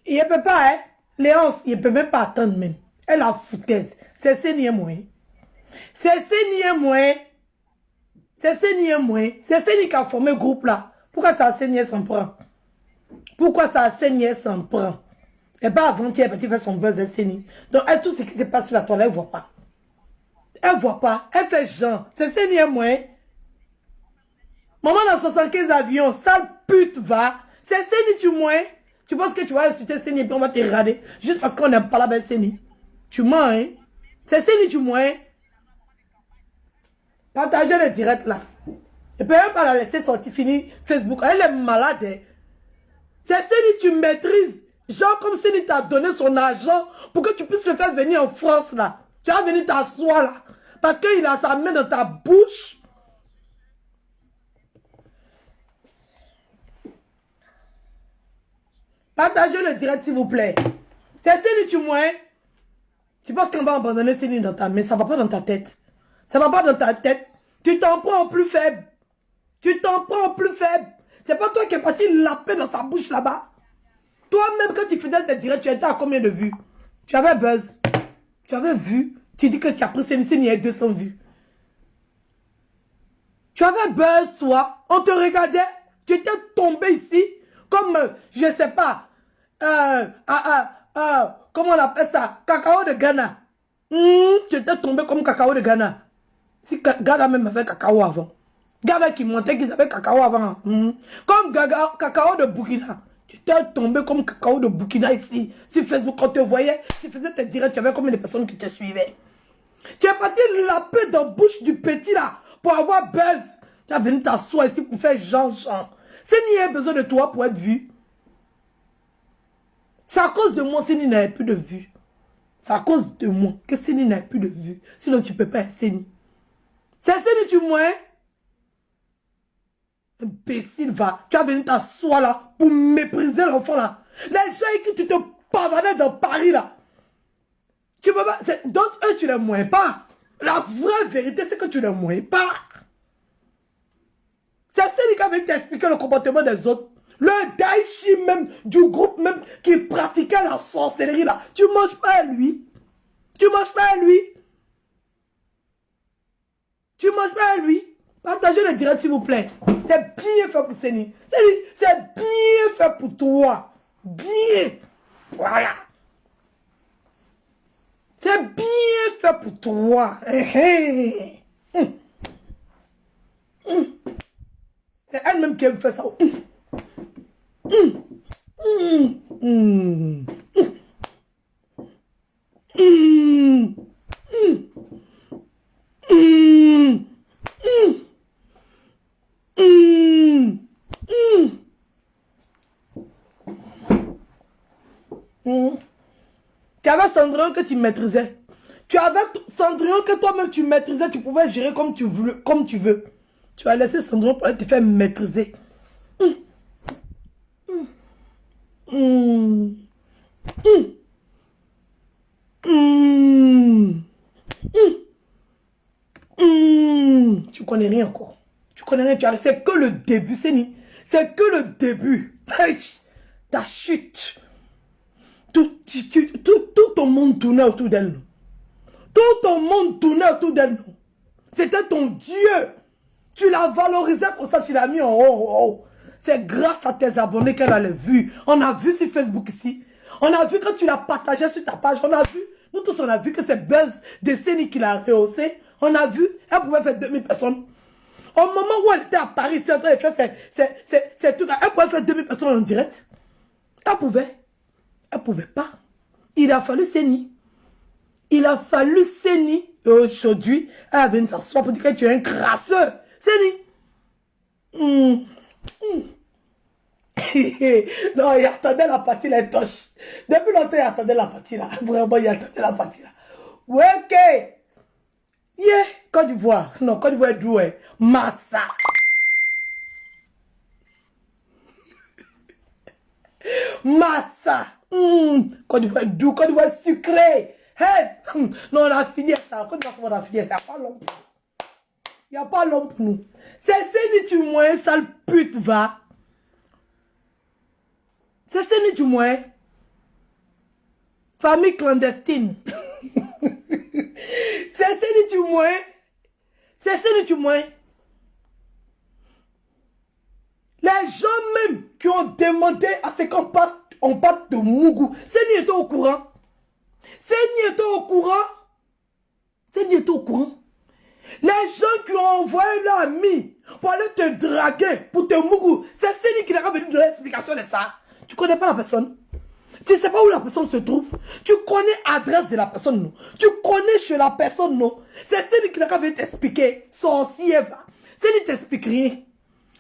Il ne peut pas, hein. Léonce, il ne peut même pas attendre même. Elle a foutaise. C'est Sénie moyen. C'est Sénie moyen. C'est Sénie moyen. C'est Sénie qui a formé le groupe là. Pourquoi ça a Sénie s'en prend? Pourquoi ça a Sénie s'en prend? Et pas avant-hier, parce qu'il fait son buzz, Sénie. Donc, elle, tout ce qui se passe sur la toile, elle ne voit pas. Elle ne voit pas. Elle fait genre. C'est Sénie moyen. Maman dans 75 avions, sale pute va. C'est Sénie tu moins. Tu penses que tu vas insulter Sénie et puis on va te regarder. Juste parce qu'on n'aime pas la belle Sénie. Tu mens, hein. C'est Sénie tu moins. Partagez le direct là. Et puis même pas la laisser sortir, finir Facebook. Elle est malade, hein. C'est Sénie tu maîtrises. Genre comme Sénie t'a donné son argent pour que tu puisses le faire venir en France là. Tu vas venir t'asseoir là. Parce qu'il a sa main dans ta bouche. Partagez le direct, s'il vous plaît. C'est Sénie tu moins. Tu penses qu'on va abandonner Sénie dans ta main. Ça va pas dans ta tête. Ça va pas dans ta tête. Tu t'en prends au plus faible. Tu t'en prends au plus faible. C'est pas toi qui es parti laper dans sa bouche là-bas. Toi-même, quand tu faisais tes directs, tu étais à combien de vues? Tu avais buzz. Tu avais vu. Tu dis que tu as pris Sénie avec 200 vues. Tu avais buzz, toi. On te regardait. Tu étais tombé ici. Comme, je sais pas. Comment on appelle ça? Cacao de Ghana. Tu étais tombé comme cacao de Ghana. Si Ghana même avait cacao avant. Ghana qui montait qu'ils avaient cacao avant. Comme cacao de Burkina. Tu étais tombé comme cacao de Burkina ici. Sur Facebook, quand on te voyait, tu faisais tes directs, tu avais combien de personnes qui te suivaient. Tu es parti laper dans la bouche du petit là pour avoir buzz. Tu as venu t'asseoir ici pour faire genre. Sénie a besoin de toi pour être vu. C'est à cause de moi, Sénie n'avait plus de vue. C'est à cause de moi que Sénie n'avait plus de vue. Sinon, tu ne peux pas être Sénie. C'est Sénie, tu moins. Imbécile, va. Tu as venu t'asseoir là pour mépriser l'enfant là. Les gens qui tu te pavadais dans Paris là. Tu peux pas. Donc, eux, tu les moins pas. La vraie vérité, c'est que tu les moins pas. C'est Sénie qui avait t'expliquer le comportement des autres. Le Daichi même, du groupe même, qui pratiquait la sorcellerie là. Tu manges pas à lui. Tu manges pas à lui. Tu manges pas à lui. Partagez le direct s'il vous plaît. C'est bien fait pour Sénie. C'est bien fait pour toi. Bien. Voilà. C'est bien fait pour toi. C'est elle-même qui aime faire ça. Tu avais Cendrillon que tu maîtrisais. Tu avais Cendrillon que toi-même tu maîtrisais. Tu pouvais gérer comme tu veux. Tu as laissé Cendrillon pour te faire maîtriser. Tu connais rien encore. Tu connais rien. C'est que le début, Sénie. C'est que le début. Ta chute. Tout ton monde tournait autour d'elle. Tout ton monde tournait autour d'elle. C'était ton Dieu. Tu la valorisais pour ça, tu l'as mis en haut. C'est grâce à tes abonnés qu'elle a les vues. On a vu sur Facebook ici. On a vu quand tu l'as partagé sur ta page. On a vu. Nous tous, on a vu que c'est buzz de Sénie qui l'a rehaussé. On a vu. Elle pouvait faire 2000 personnes. Au moment où elle était à Paris, c'est en train de faire ces trucs. Elle pouvait faire 2000 personnes en direct. Elle pouvait. Elle pouvait pas. Il a fallu Sénie. Il a fallu Sénie. Et aujourd'hui, elle a venu s'asseoir pour dire que tu es un crasseux. Sénie. Non, il attendait la partie, les toches. Depuis longtemps, il attendait la partie là. Vraiment, il attendait la partie là. Ouais, ok. Yeah, Côte d'Ivoire. Non, Côte d'Ivoire est doué. Massa. Massa. Côte d'Ivoire est doux, Côte d'Ivoire sucré. Hey. Non, on a fini ça. Côte d'Ivoire, on a fini ça. Il n'y a pas l'homme pour nous. C'est Sénie du moins, sale pute, va. C'est Sénie du moins. Famille clandestine. C'est Seni du moins. C'est Seni du moins. Les gens même qui ont demandé à ce qu'on passe, on parte de Mougou. Seni était au courant. Seni était au courant. Seni était au courant. Les gens qui ont envoyé leur ami pour aller te draguer, pour te Mougou, c'est Seni qui n'a pas venu donner l'explication de ça. Tu connais pas la personne. Tu ne sais pas où la personne se trouve. Tu connais l'adresse de la personne, non. Tu connais chez la personne, non. C'est Seni qui n'a pas venu t'expliquer. Sorcier, va. Seni t'explique rien.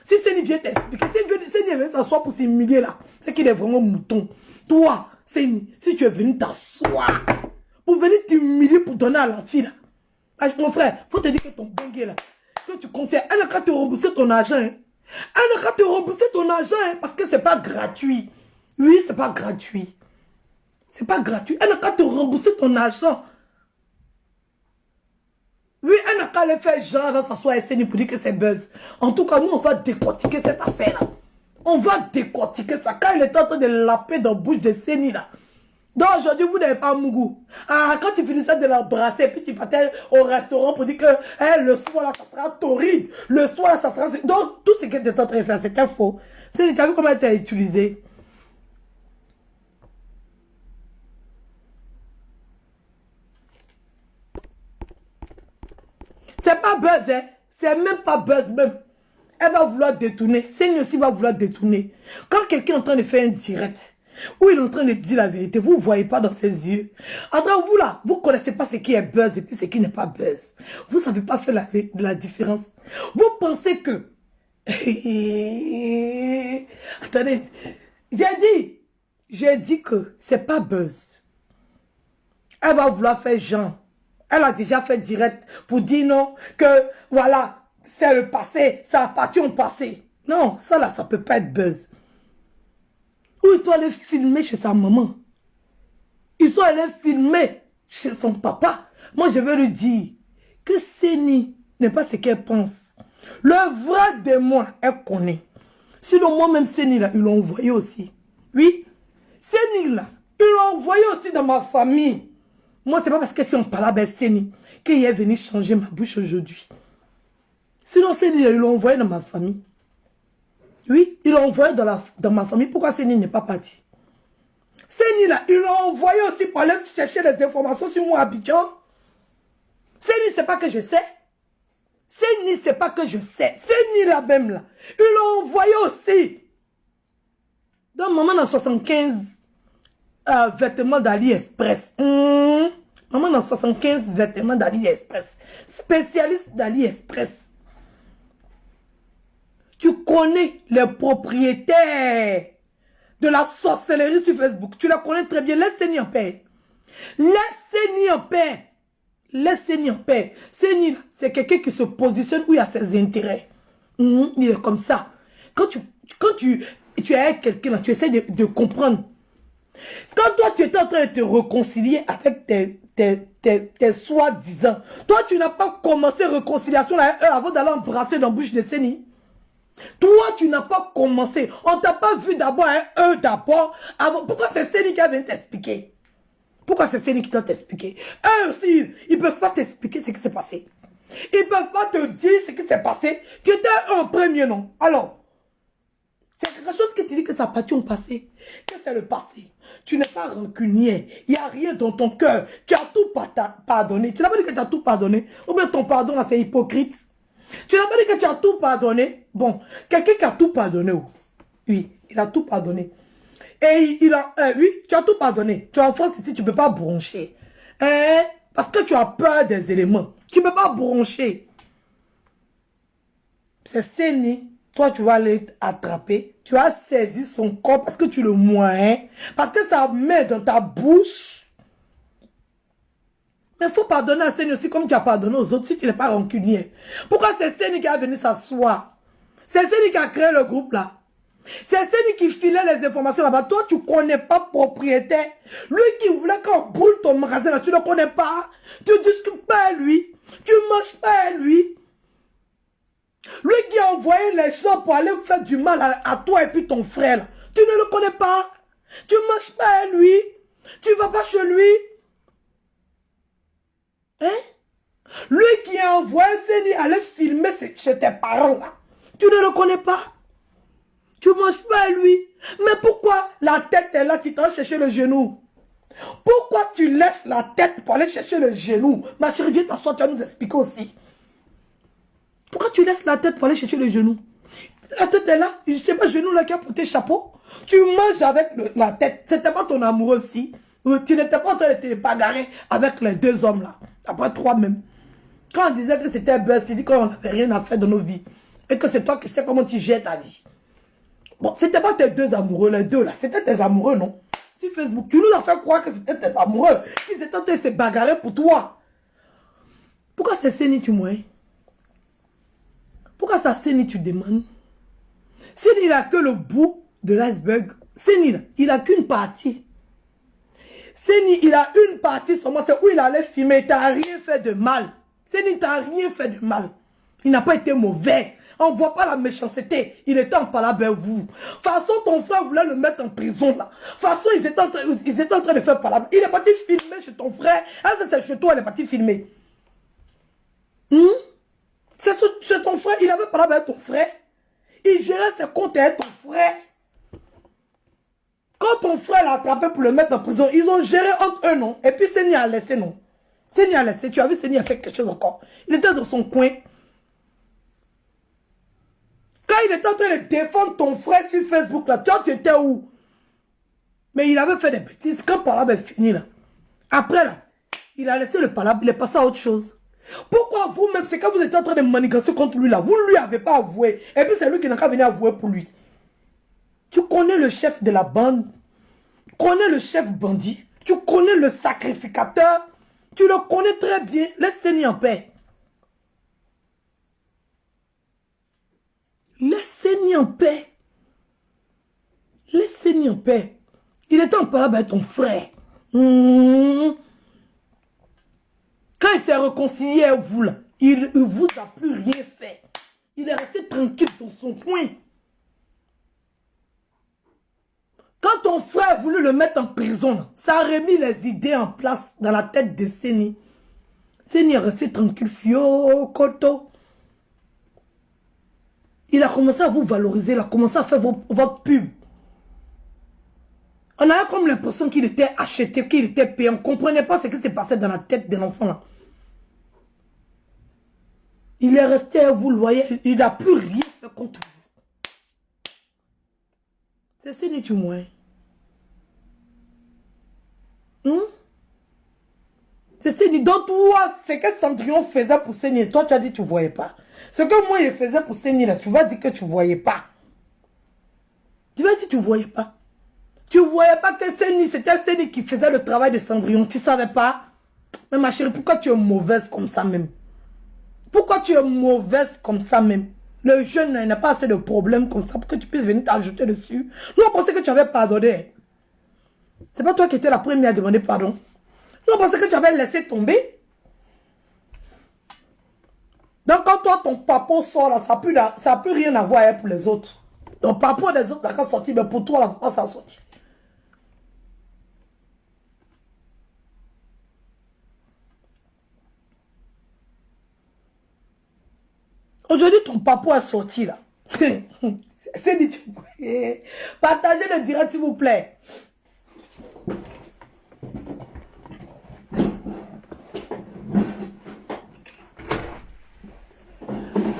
Si Seni vient t'expliquer, si Seni vient s'asseoir pour s'humilier là, c'est qu'il est vraiment mouton. Toi, Seni, si tu es venu t'asseoir, pour venir t'humilier pour donner à la fille là. Ah, mon frère, faut te dire que ton bengue là, que tu conseilles, elle n'a qu'à te rembourser ton argent. Hein. Elle n'a qu'à te rembourser ton argent, hein, parce que c'est pas gratuit. Oui, c'est pas gratuit. C'est pas gratuit. Elle n'a qu'à te rembourser ton argent. Oui, elle n'a qu'à aller faire genre, elle va s'asseoir et Seni pour dire que c'est buzz. En tout cas, nous, on va décortiquer cette affaire-là. On va décortiquer ça. Quand il est en train de laper dans la bouche de Seni, là. Donc aujourd'hui, vous n'avez pas Mougou. Ah, quand tu finissais de l'embrasser, puis tu partais au restaurant pour dire que le soir, là, ça sera torride. Le soir, là, ça sera... Donc, tout ce que tu es en train de faire, c'était faux. Seni, tu as vu comment elle t'a utilisé? C'est pas buzz, hein. C'est même pas buzz, même. Elle va vouloir détourner. Seni aussi va vouloir détourner. Quand quelqu'un est en train de faire un direct, ou il est en train de dire la vérité, vous ne voyez pas dans ses yeux. Entre vous là, vous ne connaissez pas ce qui est buzz et puis ce qui n'est pas buzz. Vous ne savez pas faire la différence. Vous pensez que... Attendez, j'ai dit que c'est pas buzz. Elle va vouloir faire genre. Elle a déjà fait direct pour dire non, que voilà, c'est le passé, ça appartient au passé. Non, ça là, ça peut pas être buzz. Ou ils sont allés filmer chez sa maman. Ils sont allés filmer chez son papa. Moi, je veux lui dire que Seni n'est pas ce qu'elle pense. Le vrai démon, elle connaît. Sinon, moi-même, Seni, là, ils l'ont envoyé aussi. Oui. Seni, là, ils l'ont envoyé aussi dans ma famille. Moi, c'est pas parce que si on parle avec Seni qu'il est venu changer ma bouche aujourd'hui. Sinon, Seni, ils l'ont envoyé dans ma famille. Oui, ils l'ont envoyé dans ma famille. Pourquoi Seni n'est pas parti? Seni, là, ils l'ont envoyé aussi pour aller chercher des informations sur moi à Abidjan. Seni, c'est pas que je sais. Seni, c'est pas que je sais. Seni, là même, là. Ils l'ont envoyé aussi. Donc, maman dans 75 vêtements d'AliExpress. Maman dans 75 vêtements d'AliExpress. Spécialiste d'AliExpress. Tu connais les propriétaires de la sorcellerie sur Facebook. Tu la connais très bien. Laisse Seni en paix. Laisse Seni en paix. Laisse Seni en paix. Seni, c'est quelqu'un qui se positionne où il a ses intérêts. Il est comme ça. Quand tu es avec quelqu'un, tu essaies de comprendre. Quand toi, tu étais en train de te réconcilier avec tes soi-disant, toi, tu n'as pas commencé réconciliation là, avant d'aller embrasser dans la bouche de Seni. Toi, tu n'as pas commencé. On t'a pas vu d'abord, eux d'abord. Pourquoi c'est Seni qui vient t'expliquer? Pourquoi c'est Seni qui doit t'expliquer? Eux aussi, ils ne peuvent pas t'expliquer ce qui s'est passé. Ils ne peuvent pas te dire ce qui s'est passé. Tu étais en premier, non? Alors, c'est quelque chose que tu dis que ça appartient au passé. Que c'est le passé. Tu n'es pas rancunier. Il n'y a rien dans ton cœur. Tu as tout pardonné. Tu n'as pas dit que tu as tout pardonné. Ou bien ton pardon là, c'est hypocrite. Tu n'as pas dit que tu as tout pardonné. Bon, quelqu'un qui a tout pardonné. Oui, il a tout pardonné. Et oui, tu as tout pardonné. Tu es en France ici, tu ne peux pas broncher. Parce que tu as peur des éléments. Tu ne peux pas broncher. C'est Seni. Toi, tu vas aller attraper. Tu as saisi son corps parce que tu le moins. Parce que ça met dans ta bouche. Mais il faut pardonner à Seni aussi comme tu as pardonné aux autres si tu n'es pas rancunier. Pourquoi c'est Seni qui a venu s'asseoir? C'est Seni qui a créé le groupe là. C'est Seni qui filait les informations là-bas. Toi, tu ne connais pas propriétaire. Lui qui voulait qu'on brûle ton magasin là, tu ne le connais pas. Tu ne discutes pas à lui. Tu ne manges pas à lui. Lui qui a envoyé les gens pour aller faire du mal à toi et puis ton frère là. Tu ne le connais pas. Tu ne manges pas à lui. Tu vas pas chez lui? Hein? Lui qui a envoyé Seni aller filmer chez tes parents là. Tu ne le connais pas? Tu ne manges pas à lui. Mais pourquoi la tête est là qui t'en chercher le genou? Pourquoi tu laisses la tête pour aller chercher le genou? Ma chérie, viens t'asseoir, tu vas nous expliquer aussi. Pourquoi tu laisses la tête pour aller chercher le genou? La tête est là, je sais pas, genou là qui a porté chapeau. Tu manges avec la tête. C'était pas ton amoureux aussi. Tu n'étais pas en train de te bagarrer avec les deux hommes là. Après trois même. Quand on disait que c'était un buzz, tu dis qu'on n'avait rien à faire dans nos vies. Et que c'est toi qui sais comment tu gères ta vie. Bon, c'était pas tes deux amoureux, les deux là. C'était tes amoureux, non? Sur Facebook, tu nous as fait croire que c'était tes amoureux. Qu'ils étaient en train de se bagarrer pour toi. Pourquoi c'est Seni tu moins? Pourquoi ça Seni tu demandes? Seni il a que le bout de l'iceberg. Seni il a qu'une partie. Seni il a une partie seulement, c'est où il allait filmer. Il t'a rien fait de mal. Seni t'a rien fait de mal. Il n'a pas été mauvais. On ne voit pas la méchanceté. Il était en palabre avec vous. De toute façon, ton frère voulait le mettre en prison là. De toute façon, ils étaient en train de faire palabre. Il est parti filmer chez ton frère. Ah, c'est chez toi, il est parti filmer. C'est ton frère. Il avait palabre avec ton frère. Il gérait ses comptes avec ton frère. Quand ton frère l'a attrapé pour le mettre en prison, ils ont géré entre eux, non? Et puis Seni a laissé, non? Seni a laissé. Tu as vu, Seni a fait quelque chose encore. Il était dans son coin. Quand il était en train de défendre ton frère sur Facebook, là, toi, tu étais où? Mais il avait fait des bêtises. Quand le palabre est fini, là. Après, là, il a laissé le palabre, il est passé à autre chose. Pourquoi vous-même, c'est quand vous étiez en train de manigancer contre lui, là, vous ne lui avez pas avoué. Et puis, c'est lui qui n'a qu'à venir avouer pour lui. Tu connais le chef de la bande. Tu connais le chef bandit. Tu connais le sacrificateur. Tu le connais très bien. Laisse Seni en paix. Laisse Seni en paix. Laisse Seni en paix. Il était en palabre avec ton frère. Quand il s'est réconcilié avec vous, là, il ne vous a plus rien fait. Il est resté tranquille dans son coin. Quand ton frère a voulu le mettre en prison, là, ça a remis les idées en place dans la tête de Seni. Seni est resté tranquille, fio, koto. Il a commencé à vous valoriser, il a commencé à faire votre pub. On avait comme l'impression qu'il était acheté, qu'il était payé. On ne comprenait pas ce qui s'est passé dans la tête de l'enfant là. Il est resté, vous le voyez, il n'a plus rien fait contre vous. C'est Seni tu moins. C'est Seni. Donc toi, c'est que Cendrillon faisait pour Seni. Toi, tu as dit que tu ne voyais pas. Ce que moi, je faisais pour Seni, là, tu vas dire que tu ne voyais pas. Tu vas dire que tu ne voyais pas. Tu ne voyais pas que Seni, c'était Seni qui faisait le travail de Cendrillon. Tu ne savais pas? Mais ma chérie, pourquoi tu es mauvaise comme ça même? Pourquoi tu es mauvaise comme ça même? Le jeune, il n'a pas assez de problèmes comme ça pour que tu puisses venir t'ajouter dessus. Nous, on pensait que tu avais pardonné. C'est pas toi qui étais la première à demander pardon. Nous, on pensait que tu avais laissé tomber. Donc, quand toi, ton papa sort là, ça n'a plus rien à voir pour les autres. Donc, papa des autres n'a qu'à sortir, mais pour toi, là, pas ça sortir. Aujourd'hui, ton papa est sorti là. C'est dit, partagez le direct, s'il vous plaît.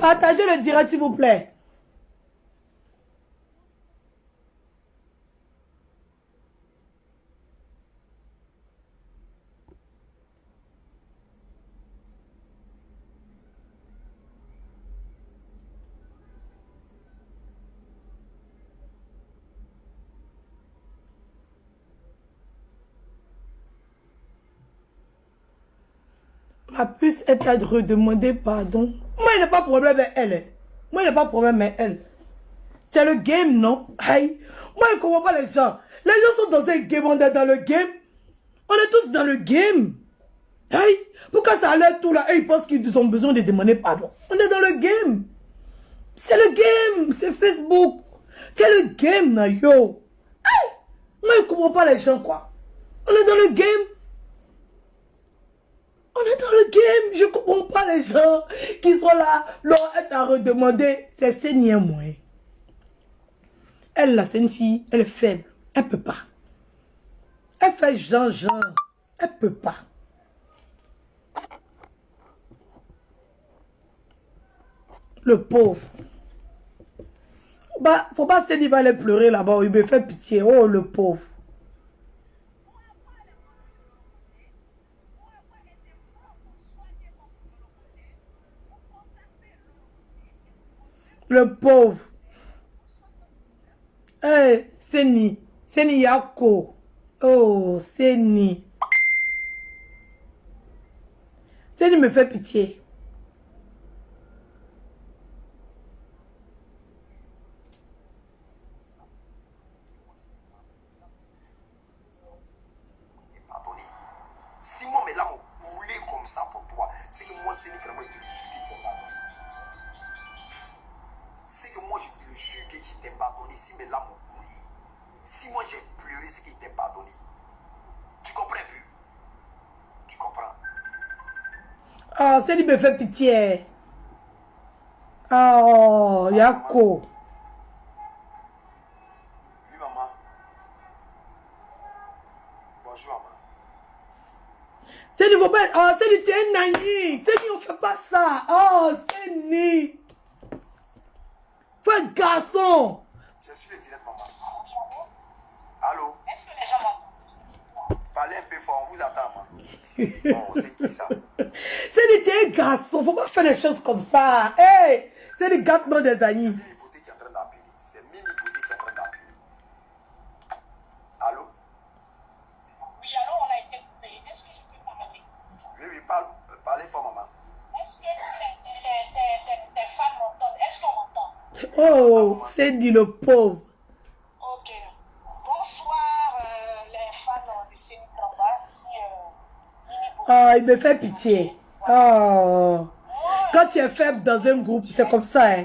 Partagez le direct, s'il vous plaît. Ma puce est à redemander pardon. Moi, il n'y a pas de problème avec elle. Moi, il n'y a pas de problème avec elle. C'est le game, non? Aïe. Moi, je ne comprends pas les gens. Les gens sont dans un game, on est dans le game. On est tous dans le game. Aïe. Pourquoi ça allait tout là et ils pensent qu'ils ont besoin de demander pardon? On est dans le game. C'est le game. C'est Facebook. C'est le game, là, yo. Aïe. Moi, je ne comprends pas les gens, quoi. On est dans le game. On est dans le game. Je ne comprends pas les gens qui sont là. Leur est à redemander. C'est Seigneur, moi. Elle, là, c'est une fille. Elle est faible. Elle ne peut pas. Elle fait genre. Elle ne peut pas. Le pauvre. Faut pas se dire, il va aller pleurer là-bas. Il me fait pitié. Oh, le pauvre. Le pauvre. Eh, Seni. Seni Yako. Oh, Seni. Seni me fait pitié. Si moi, mes larmes ont coulé comme ça pour toi, c'est que moi, c'est vraiment je te le jure que je t'ai pardonné. C'est que moi, je te le jure que je t'ai pardonné. Si mes larmes ont coulé, si moi j'ai pleuré, c'est que je t'ai pardonné. Tu comprends un peu? Tu comprends? Ah, Seni me fait pitié. Oh, Yako. Oui, maman. Bonjour, maman. Seni, faut pas... Oh, Seni, t'es un nani. Seni, on fait pas ça. Oh, Seni. Fais un garçon. Je suis le direct, maman. Allô? Est-ce que les gens m'entendent? Parlez un peu fort, on vous attend, maman. Bon, c'est qui ça? Seni, t'es un garçon. Faut pas faire des choses comme ça. Hey, Seni, gâte-moi des amis. Mimi Côté qui est en train d'appeler. C'est Mimi Côté qui est en train d'appeler. Allô? Oui, alors on a été coupé. Est-ce que je peux parler? Oui, parlez fort, maman. Est-ce que tes fans m'entendent? Est-ce qu'on m'entend? Oh, Seni, le pauvre. Ok. Bonsoir, les fans de Séni Tramba. Ici, Oh, il me fait pitié. Oh. Quand tu es faible dans un groupe, c'est comme ça, hein.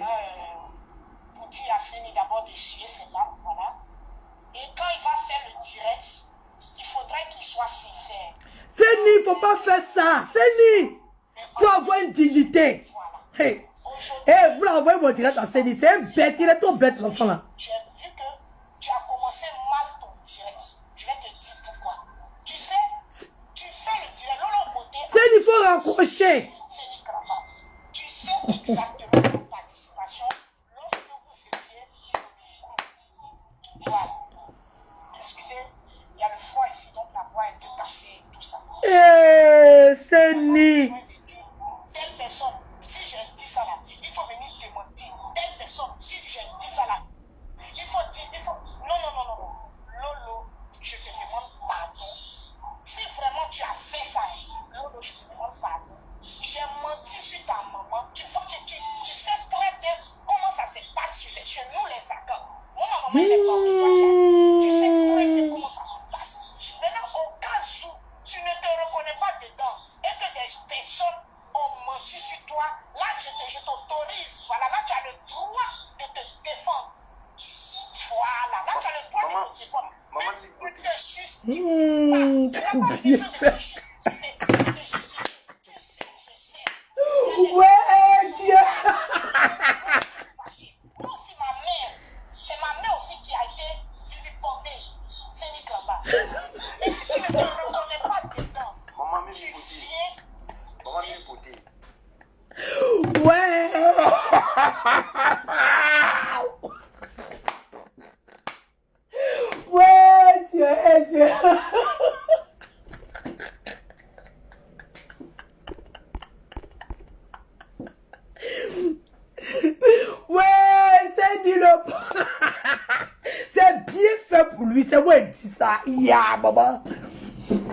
Pour dire à Séni d'abord d'essuyer ses larmes, voilà. Et quand il va faire le direct, il faudrait qu'il soit sincère. Seni, il faut pas faire ça. Seni, faut avoir une dignité. Voilà. Hey, hey, vous l'envoyez mon direct à Seni. C'est un bête, il est trop bête, l'enfant là. Tu as vu que tu as commencé mal ton direct. Je vais te dire pourquoi. Tu sais, tu fais le direct. L'autre côté, Seni, il faut raccrocher. c'est du gramat. Tu sais exactement ta participation lorsque vous étiez dans le groupe. Voilà. Excusez, il y a le froid ici, donc la voix est un peu cassée et tout ça. Hey, Seni. Telle personne, si je dis ça là, il faut venir témoigner. Telle personne, si je dis ça là, il faut dire, il faut. Non. Lolo, je te demande pardon. Si vraiment tu as fait ça, Lolo, je te demande pardon. J'ai menti sur ta maman. Tu sais très bien comment ça se passe chez nous, les accords. Moi, ma maman, elle est pas tu sais très bien comment ça se passe. Maintenant, au cas où tu ne te reconnais pas dedans et que des personnes ont menti sur toi, là, je t'autorise. Voilà, là, tu as le droit de te défendre. Voilà, là, tu as le droit de te défendre. Maman, Mais tu es juste. Bien fait. Tu sais. Ouais, Dieu. Moi aussi, ma mère, c'est ma mère aussi qui a été vilipendée. C'est Nicolas. Et si tu ne te reconnais pas dedans, Maman, Mimi tu Côté. viens. Maman, Mimi Côté. Ouais. Ouais, Dieu, Dieu. Ouais, c'est dit le... C'est bien fait pour lui. C'est moi qui dis ça. Ya, maman.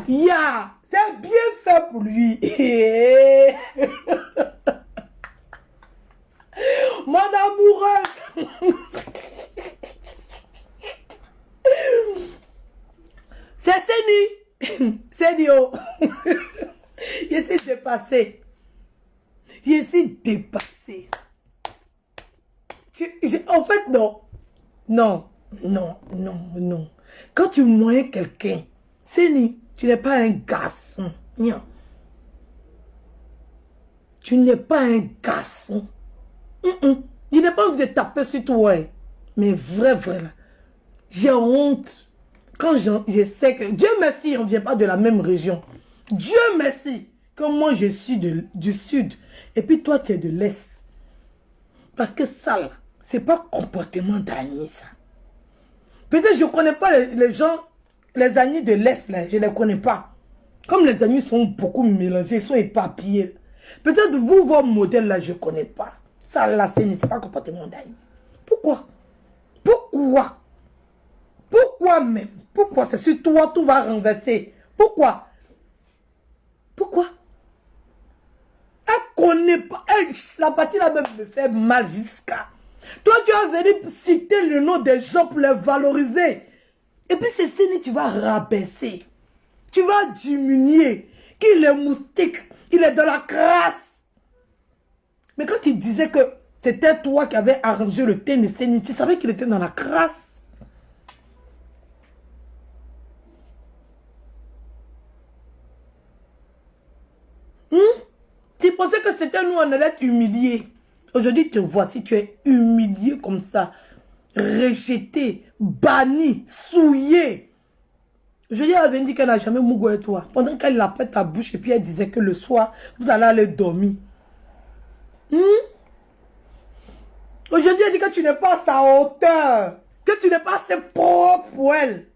Ya. C'est bien fait pour lui. Mon amoureuse. C'est Seni. Seni, oh. Je suis dépassé. Je suis dépassé. En fait, non. Non. Quand tu moyens quelqu'un, Séni, tu n'es pas un garçon. Non. Tu n'es pas un garçon. Je n'ai pas envie de taper sur toi. Mais vrai, là. J'ai honte. Quand je sais que... Dieu merci, on ne vient pas de la même région. Dieu merci. Comme moi, je suis du sud. Et puis toi, tu es de l'est. Parce que ça, là, c'est pas comportement d'Annie, ça. Peut-être je ne connais pas les gens, les amis de l'est, là. Je ne les connais pas. Comme les amis sont beaucoup mélangés, ils sont éparpillés. Peut-être vous, vos modèles, là, je ne connais pas. Ça, là, c'est pas comportement d'Annie. Pourquoi? Pourquoi? Pourquoi même? Pourquoi? C'est sur toi, tout va renverser. Pourquoi? Pourquoi? Elle connaît pas. La partie là même me fait mal jusqu'à. Toi, tu as venu citer le nom des gens pour les valoriser. Et puis c'est Séni, tu vas rabaisser. Tu vas diminuer. Qu'il est moustique. Il est dans la crasse. Mais quand il disait que c'était toi qui avais arrangé le thé de Séni, tu savais qu'il était dans la crasse. Tu pensais que c'était nous, on allait être humiliés. Aujourd'hui, te voici, tu es humilié comme ça. Rejeté, banni, souillé. Je lui avais dit qu'elle n'a jamais mougou avec toi. Pendant qu'elle appelait ta bouche et puis elle disait que le soir, vous allez aller dormir. Aujourd'hui, elle dit que tu n'es pas à sa hauteur. Que tu n'es pas assez propre pour elle.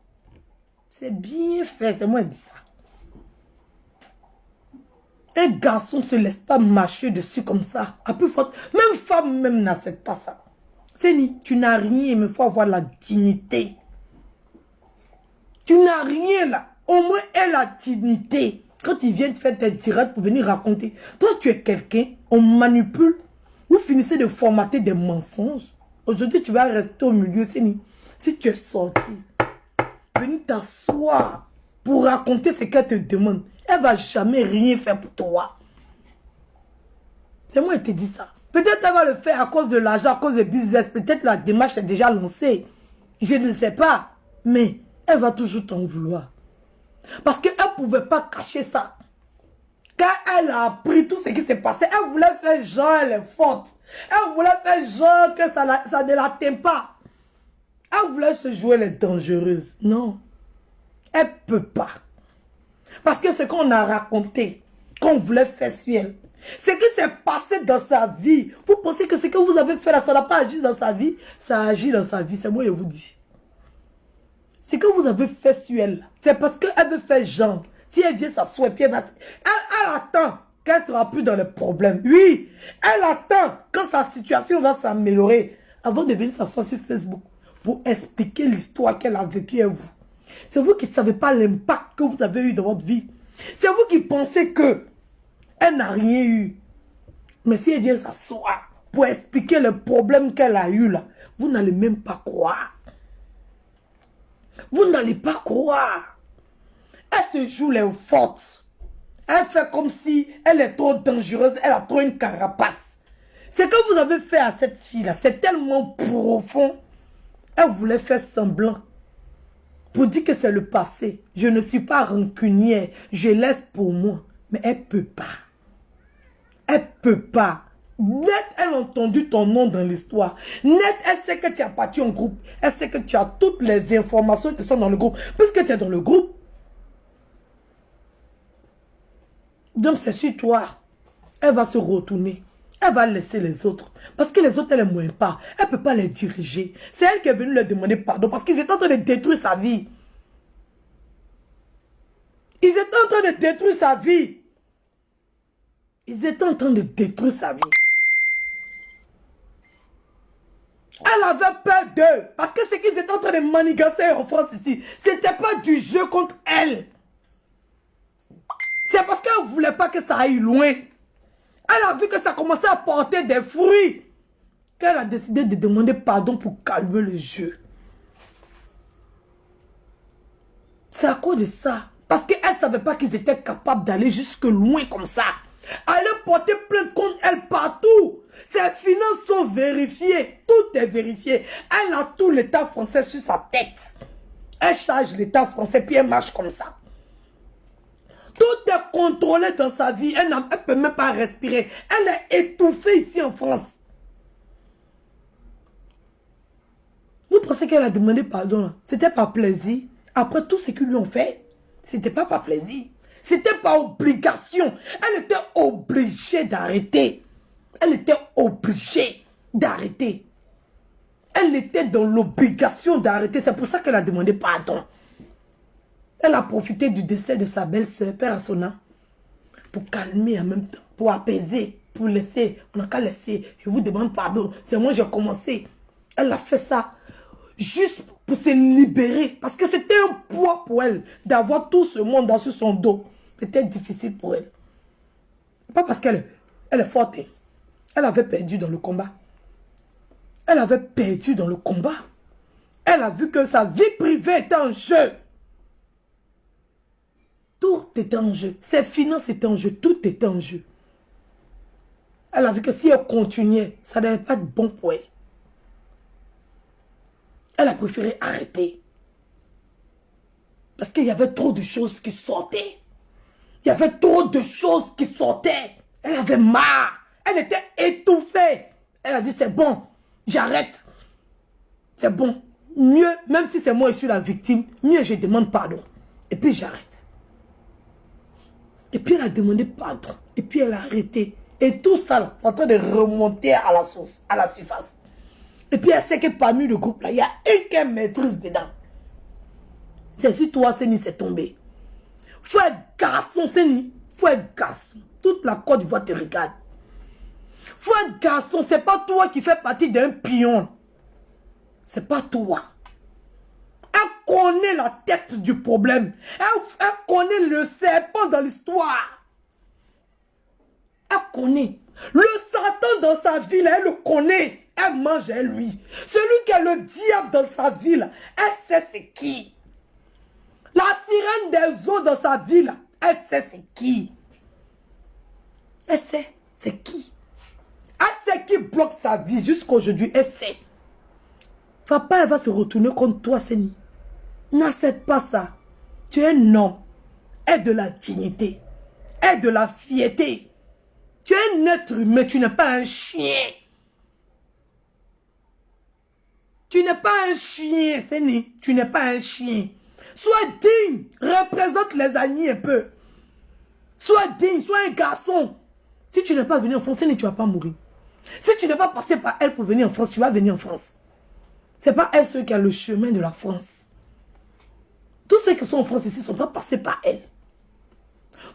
C'est bien fait, c'est moi qui dis ça. Un garçon ne se laisse pas marcher dessus comme ça. À plus forte. Même femme même n'accepte pas ça. Séni, tu n'as rien, mais il faut avoir la dignité. Tu n'as rien là. Au moins, aie la dignité. Quand ils viennent faire tes directs pour venir raconter. Toi, tu es quelqu'un, on manipule. Vous finissez de formater des mensonges. Aujourd'hui, tu vas rester au milieu, Séni. Si tu es sorti, venir t'asseoir pour raconter ce qu'elle te demande. Elle ne va jamais rien faire pour toi. C'est moi qui te dis ça. Peut-être elle va le faire à cause de l'argent, à cause de business. Peut-être la démarche est déjà lancée. Je ne sais pas. Mais elle va toujours t'en vouloir. Parce qu'elle ne pouvait pas cacher ça. Quand elle a appris tout ce qui s'est passé, elle voulait faire genre elle est forte. Elle voulait faire genre que ça ne l'atteint pas. Elle voulait se jouer les dangereuses. Non. Elle ne peut pas. Parce que ce qu'on a raconté, qu'on voulait faire sur elle, ce qui s'est passé dans sa vie, vous pensez que ce que vous avez fait là, ça n'a pas agi dans sa vie? Ça a agi dans sa vie, c'est moi je vous dis. Ce que vous avez fait sur elle, c'est parce qu'elle veut faire genre. Si elle vient s'asseoir, puis elle attend qu'elle ne sera plus dans le problème. Oui, elle attend quand sa situation va s'améliorer avant de venir s'asseoir sur Facebook pour expliquer l'histoire qu'elle a vécue avec vous. C'est vous qui ne savez pas l'impact que vous avez eu dans votre vie. C'est vous qui pensez que elle n'a rien eu. Mais si elle vient s'asseoir pour expliquer le problème qu'elle a eu là, vous n'allez même pas croire. Vous n'allez pas croire. Elle se joue les fortes. Elle fait comme si elle est trop dangereuse, elle a trop une carapace. Ce que vous avez fait à cette fille-là, c'est tellement profond. Elle voulait faire semblant. Pour dire que c'est le passé. Je ne suis pas rancunière. Je laisse pour moi. Mais elle ne peut pas. Elle ne peut pas. Net, elle a entendu ton nom dans l'histoire. Net, elle sait que tu as parti en groupe. Elle sait que tu as toutes les informations qui sont dans le groupe. Puisque tu es dans le groupe. Donc c'est sur toi. Elle va se retourner. Elle va laisser les autres. Parce que les autres, elle ne les pas. Elle ne peut pas les diriger. C'est elle qui est venue leur demander pardon. Parce qu'ils étaient en train de détruire sa vie. Ils étaient en train de détruire sa vie. Ils étaient en train de détruire sa vie. Elle avait peur d'eux. Parce que ce qu'ils étaient en train de manigancer en France ici, ce n'était pas du jeu contre elle. C'est parce qu'elle ne voulait pas que ça aille loin. Elle a vu que ça commençait à porter des fruits. Qu'elle a décidé de demander pardon pour calmer le jeu. C'est à cause de ça. Parce qu'elle ne savait pas qu'ils étaient capables d'aller jusque loin comme ça. Aller porter plainte contre elle partout. Ses finances sont vérifiées. Tout est vérifié. Elle a tout l'État français sur sa tête. Elle charge l'État français puis elle marche comme ça. Tout est contrôlé dans sa vie. Elle ne peut même pas respirer. Elle est étouffée ici en France. Vous pensez qu'elle a demandé pardon? C'était par plaisir. Après tout ce qu'ils lui ont fait, c'était pas par plaisir. C'était par obligation. Elle était obligée d'arrêter. Elle était obligée d'arrêter. Elle était dans l'obligation d'arrêter. C'est pour ça qu'elle a demandé pardon. Elle a profité du décès de sa belle-sœur, Père Assona, pour calmer en même temps, pour apaiser, pour laisser. On n'a qu'à laisser. Je vous demande pardon. C'est moi qui j'ai commencé. Elle a fait ça juste pour se libérer. Parce que c'était un poids pour elle d'avoir tout ce monde dans son dos. C'était difficile pour elle. Pas parce qu'elle est forte. Elle avait perdu dans le combat. Elle avait perdu dans le combat. Elle a vu que sa vie privée était en jeu. Tout était en jeu. Ses finances étaient en jeu. Tout était en jeu. Elle a vu que si elle continuait, ça n'allait pas être bon pour elle. Elle a préféré arrêter. Parce qu'il y avait trop de choses qui sortaient. Il y avait trop de choses qui sortaient. Elle avait marre. Elle était étouffée. Elle a dit, c'est bon, j'arrête. C'est bon. Mieux, même si c'est moi qui suis la victime, mieux je demande pardon. Et puis j'arrête. Et puis elle a demandé pardon. Et puis elle a arrêté. Et tout ça, c'est en train de remonter à la surface. Et puis elle sait que parmi le groupe là, il y a une qui maîtrise dedans. C'est sur toi, Séni, c'est tombé. Faut être garçon, Séni. Faut être garçon. Toute la Côte d'Ivoire te regarde. Faut être garçon. C'est pas toi qui fais partie d'un pion. C'est pas toi. Elle connaît la tête du problème. Elle connaît le serpent dans l'histoire. Elle connaît. Le Satan dans sa vie, elle le connaît. Elle mange à lui. Celui qui est le diable dans sa ville, elle sait c'est qui. La sirène des eaux dans sa ville, elle sait c'est qui. Elle sait c'est qui. Elle sait qui bloque sa vie jusqu'à aujourd'hui. Elle sait. Papa, elle va se retourner contre toi, Séni. N'accepte pas ça. Tu es un homme. Aie de la dignité. Aie de la fierté. Tu es un être humain, tu n'es pas un chien. Tu n'es pas un chien, Séni. Tu n'es pas un chien. Sois digne. Représente les amis un peu. Sois digne, sois un garçon. Si tu n'es pas venu en France, Séni, tu ne vas pas mourir. Si tu n'es pas passé par elle pour venir en France, tu vas venir en France. Ce n'est pas elle ceux qui a le chemin de la France. Tous ceux qui sont en France ici ne sont pas passés par elle.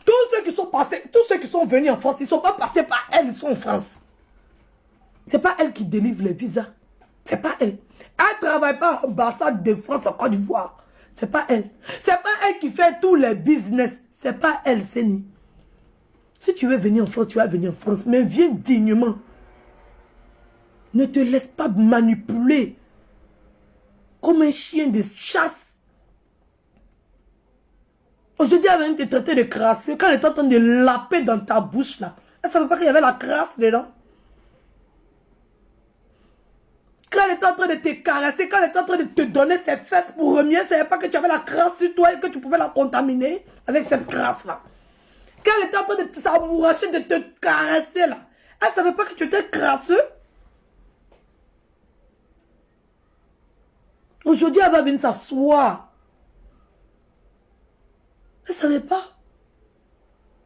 Tous ceux qui sont venus en France, ils ne sont pas passés par elle, ils sont en France. Ce n'est pas elle qui délivre les visas. Ce n'est pas elle. Elle ne travaille pas à l'ambassade de France en Côte d'Ivoire. Ce n'est pas elle. Ce n'est pas elle qui fait tous les business. Ce n'est pas elle, Séni. Si tu veux venir en France, tu vas venir en France. Mais viens dignement. Ne te laisse pas manipuler comme un chien de chasse. Aujourd'hui, elle vient te traiter de crasseux. Quand elle est en train de laper dans ta bouche, là, elle ne savait pas qu'il y avait la crasse dedans. Quand elle est en train de te caresser, quand elle est en train de te donner ses fesses pour remuer, elle ne savait pas que tu avais la crasse sur toi et que tu pouvais la contaminer avec cette crasse-là. Quand elle était en train de s'amouracher, de te caresser, là, elle ne savait pas que tu étais crasseux. Aujourd'hui, elle va venir s'asseoir. Elle ne savait pas.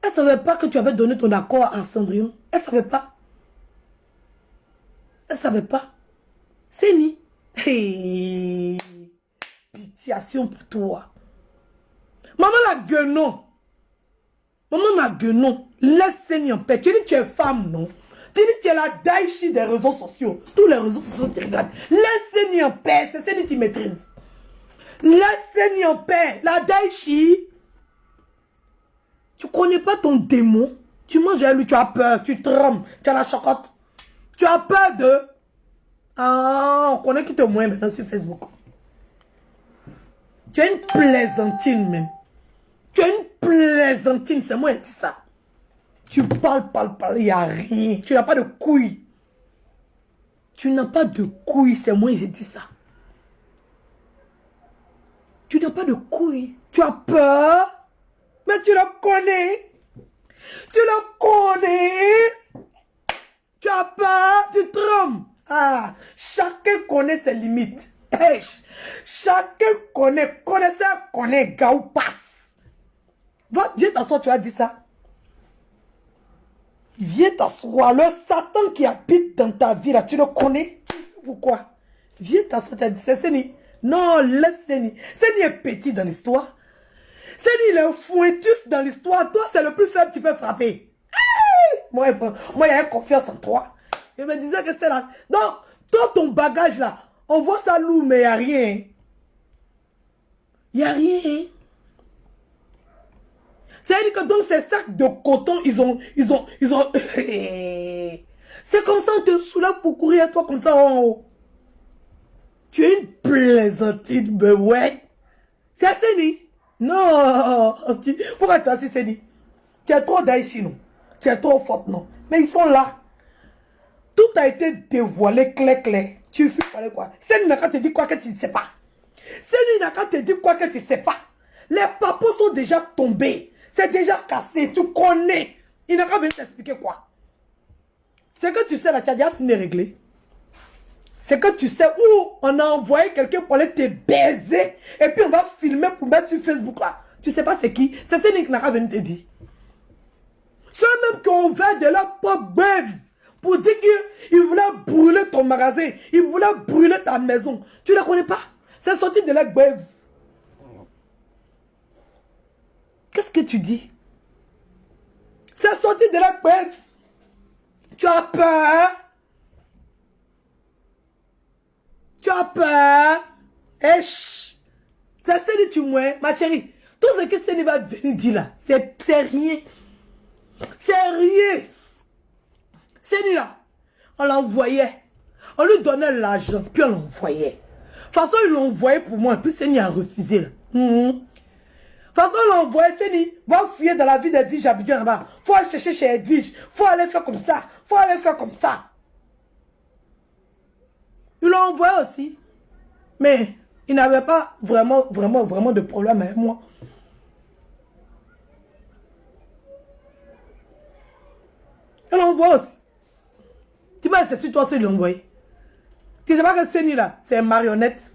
Elle ne savait pas que tu avais donné ton accord à Cendrillon. Elle ne savait pas. Elle ne savait pas. Séni. Hey. Pitiation pour toi. Maman la guenon. Maman la guenon. Laisse Séni en paix. Tu dis que tu es femme, non? Tu dis que tu es la Daichi des réseaux sociaux. Tous les réseaux sociaux te regardent. Laisse Séni en paix. C'est Séni qui maîtrise. Laisse Séni en paix. La Daichi. Tu connais pas ton démon. Tu manges à lui, tu as peur, tu trembles, tu as la chocotte. Tu as peur de... Ah, on connaît qui te moins maintenant sur Facebook. Tu es une plaisantine même. Tu es une plaisantine, c'est moi qui dis ça. Tu parles, il n'y a rien. Tu n'as pas de couilles. Tu n'as pas de couilles, c'est moi qui dis ça. Tu n'as pas de couilles. Tu as peur. Mais tu le connais. Tu le connais. Tu as peur, tu trembles. Ah, chacun connaît ses limites. Hey, chacun connaît, connaisseur connaît, gars ou passe. Va, viens t'asseoir, tu as dit ça. Viens t'asseoir. Le Satan qui habite dans ta vie, là, tu le connais? Pourquoi? Viens t'asseoir, tu as dit, c'est Séni. Non, laisse Séni. Séni est petit dans l'histoire. Séni, il est fouettus dans l'histoire. Toi, c'est le plus faible, tu peux frapper. Hey! Moi, il y a confiance en toi. Il me disait que c'est là. Donc, toi, ton bagage là, on voit ça lourd, mais il n'y a rien. Il n'y a rien. C'est-à-dire que donc ces sacs de coton, ils ont. C'est comme ça, on te soulève pour courir à toi comme ça en haut. Tu es une plaisantine, mais ouais. C'est Séni. Non. Pourquoi tu as dit Séni? Tu es trop d'Aïchi, non? Tu es trop forte, non? Mais ils sont là. Tout a été dévoilé clair. Tu fais parler quoi? Séni n'a qu'à te dire quoi que tu ne sais pas. Séni n'a qu'à te dire quoi que tu ne sais pas. Les papos sont déjà tombés. C'est déjà cassé. Tu connais. Il n'a qu'à venir t'expliquer quoi. C'est que tu sais là, tu as déjà fini de régler. C'est que tu sais où on a envoyé quelqu'un pour aller te baiser. Et puis on va filmer pour mettre sur Facebook là. Tu sais pas c'est qui? C'est Séni qui n'a qu'à venir te dire. Ceux même qui ont ouvert de leur propre bœuf pour dire qu'ils voulaient brûler ton magasin. Ils voulaient brûler ta maison. Tu ne les connais pas? C'est sorti de leur bœuf. Qu'est-ce que tu dis? C'est sorti de leur bœuf. Tu as peur? Tu as peur? Eh, c'est Séni tu moi, ma chérie. Tout ce que Séni va venir dire là, c'est rien. C'est rien. Séni là, on l'envoyait. On lui donnait l'argent, puis on l'envoyait. De toute façon, ils l'ont envoyé pour moi, puis Séni a refusé là. De toute façon, on l'a envoyé, Séni va fouiller dans la vie d'Edwige Abidjan là-bas. Faut aller chercher chez Edwige. Faut aller faire comme ça. Faut aller faire comme ça. Ils l'ont envoyé aussi. Mais il n'avait pas vraiment de problème avec moi. Ils l'ont envoyé aussi. Tu vois, c'est sur toi qu'ils l'ont envoyé. Tu ne sais pas que Séni là, c'est une marionnette.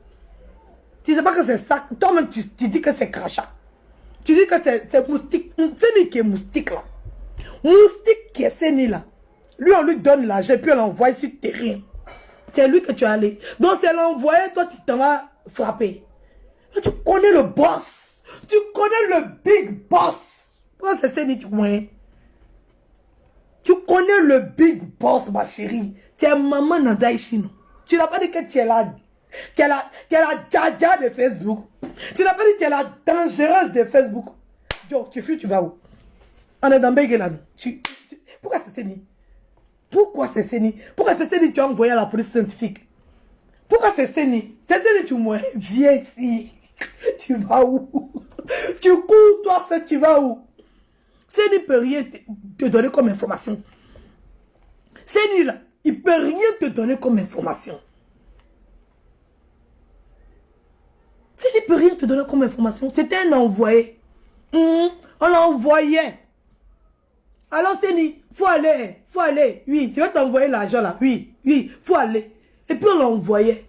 Tu ne sais pas que c'est ça. Toi-même, tu dis que c'est crachat. Tu dis que c'est moustique. Séni qui est moustique là. Moustique qui est Séni là. Lui, on lui donne l'argent, puis on l'envoie sur le terrain. C'est lui que tu es allé. Donc, c'est l'envoyé, toi, tu t'en vas frapper. Tu connais le boss. Tu connais le big boss. Pourquoi c'est Séni, tu connais? Tu connais le big boss, ma chérie. Tu es maman Nadaïchi, non? Tu n'as pas dit que tu es là. Qu'elle a Djaja de Facebook. Tu n'as pas dit qu'elle est la dangereuse de Facebook. Yo, tu vas où? On est dans Béguelan. Pourquoi c'est Séni? Pourquoi c'est Séni? Pourquoi c'est Séni tu as envoyé à la police scientifique? Pourquoi c'est Séni? C'est Séni tu moi. Viens ici. Tu vas où? Tu cours, toi, tu vas où? Séni ne peut rien te donner comme information. Séni là, il ne peut rien te donner comme information. Séni ne peut rien te donner comme information. C'était un envoyé. On l'envoyait. Alors Séni, faut aller. Oui, je vais t'envoyer l'argent là. Oui, faut aller. Et puis on l'envoyait.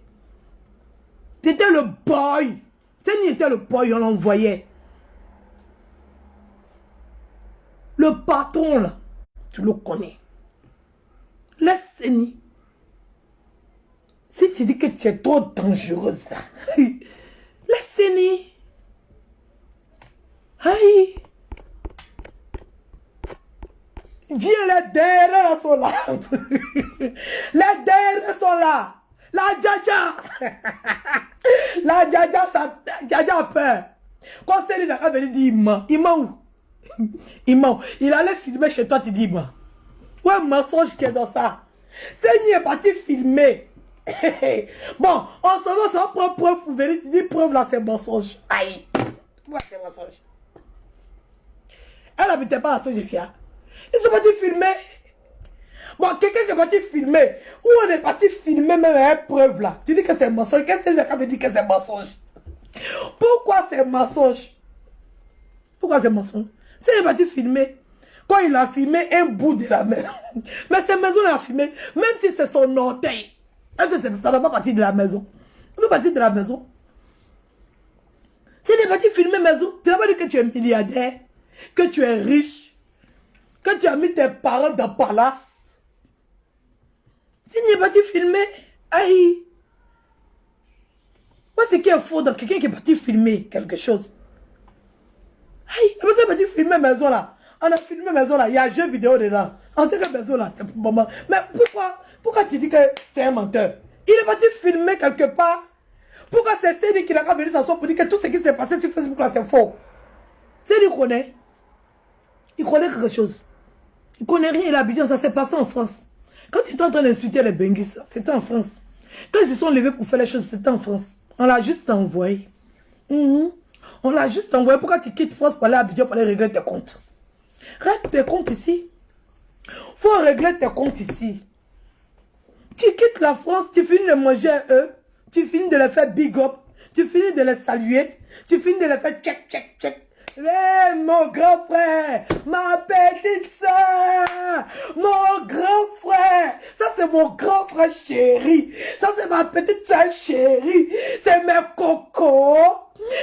C'était le boy. Séni était le boy, on l'envoyait. Le patron là, tu le connais. Laisse Séni. Si tu dis que tu es trop dangereuse là, laisse Séni. Aïe. Viens, les derrière sont là. Les derrière sont là. La Djaja. La Djaja, Djaja a peur. Quand Séni n'a qu'à venir dire il m'a où? Il allait filmer chez toi, tu dis moi. Ouais, mensonge qui est dans ça. Séni est parti filmer. Bon, on se va prendre preuve pour venir, tu dis preuve là, c'est mensonge. Aïe. Ouais, c'est mensonge. Elle n'habitait pas à Sojifia. Ils sont partis filmer. Bon, quelqu'un qui est parti filmer. Ou on est parti filmer même avec preuve là. Tu dis que c'est mensonge. Qu'est-ce que tu dit que c'est mensonge? Pourquoi c'est mensonge? Pourquoi c'est mensonge? C'est parti filmer. Quand il a filmé un bout de la maison. Mais cette maison, il a filmé. Même si c'est son orteil. Ça ne va pas partir de la maison. Ça va partir de la maison. C'est parti filmer maison. Tu n'as pas dit que tu es milliardaire. Que tu es riche. Que tu as mis tes parents dans le palace. C'est parti filmer. Aïe. Moi, c'est qui est faux dans quelqu'un qui est parti filmer quelque chose. Aïe, on est parti filmer maison là. On a filmé maison là, il y a un jeu vidéo dedans. On sait que maison là, c'est pour maman. Mais pourquoi tu dis que c'est un menteur? Il est parti filmer quelque part. Pourquoi c'est Céline qui n'a pas venu s'asseoir pour dire que tout ce qui s'est passé sur Facebook là, c'est faux? Céline connaît. Il connaît quelque chose. Il connaît rien, il a Abidjan, ça s'est passé en France. Quand tu étais en train d'insulter les Benguis, c'était en France. Quand ils se sont levés pour faire les choses, c'était en France. On l'a juste envoyé. On l'a juste envoyé. Pourquoi tu quittes France pour aller à Abidjan pour aller régler tes comptes? Règle tes comptes ici. Faut régler tes comptes ici. Tu quittes la France, tu finis de manger à eux, tu finis de les faire big up, tu finis de les saluer, tu finis de les faire check, check, check. Hey, mon grand frère, ma petite soeur, mon grand frère, ça c'est mon grand frère chéri, ça c'est ma petite soeur chérie, c'est mes cocos,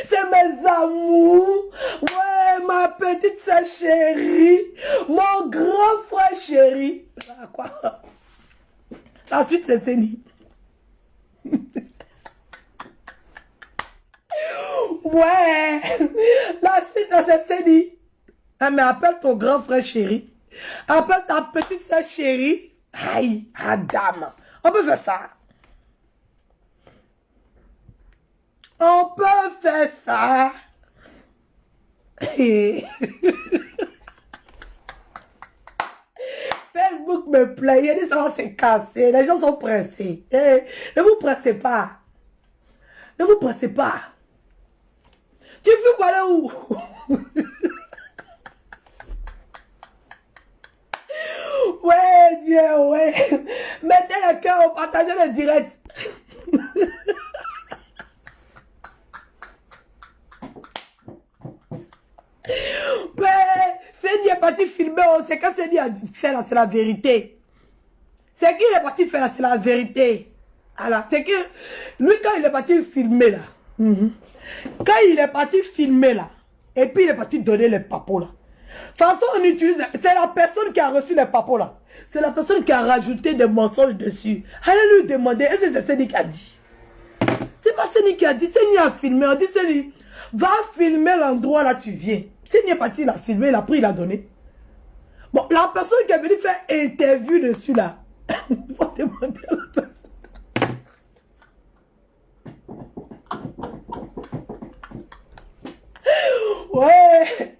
c'est mes amours, ouais, ma petite soeur chérie, mon grand frère chéri. Ah, quoi? La suite c'est Séni. Ouais, la suite c'est Séni. Ah, mais appelle ton grand frère chéri. Appelle ta petite soeur chérie. Aïe, Adam. On peut faire ça. On peut faire ça. Facebook me plaît. Il dit ça va se casser. Les gens sont pressés. Ne vous pressez pas. Ne vous pressez pas. Tu veux aller où? Ouais, Dieu, ouais. Mettez le cœur, partagez le direct. Mais Cédric est parti filmer, c'est quand Cédric a fait là, c'est la vérité. C'est qu'il est parti faire là, c'est la vérité. Alors, c'est que lui, quand il est parti filmer là, quand il est parti filmer là, et puis il est parti donner les papos là. De toute façon, on utilise, c'est la personne qui a reçu les papos là. C'est la personne qui a rajouté des mensonges dessus. Allez lui demander, est-ce que c'est Cédric qui a dit? C'est pas Cédric qui a dit, Cédric a filmé. On dit Cédric, va filmer l'endroit là tu viens. Cédric est parti, il a filmé, il a pris, il a donné. Bon, la personne qui est venue faire interview dessus là, il faut demander à la personne. Ouais.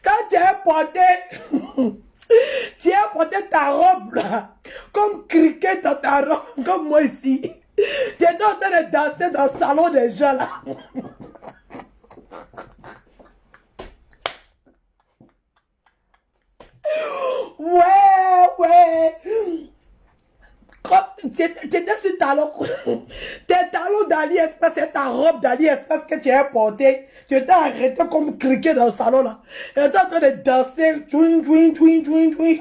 Quand tu as porté ta robe là, comme cricket dans ta robe, comme moi ici. Tu étais en train de danser dans le salon des gens là. Ouais. Tu étais sur tes talons d'AliExpress et ta robe d'AliExpress que tu as portée. Tu étais arrêté comme cricket dans le salon là. Et tu étais en train de danser. Twing.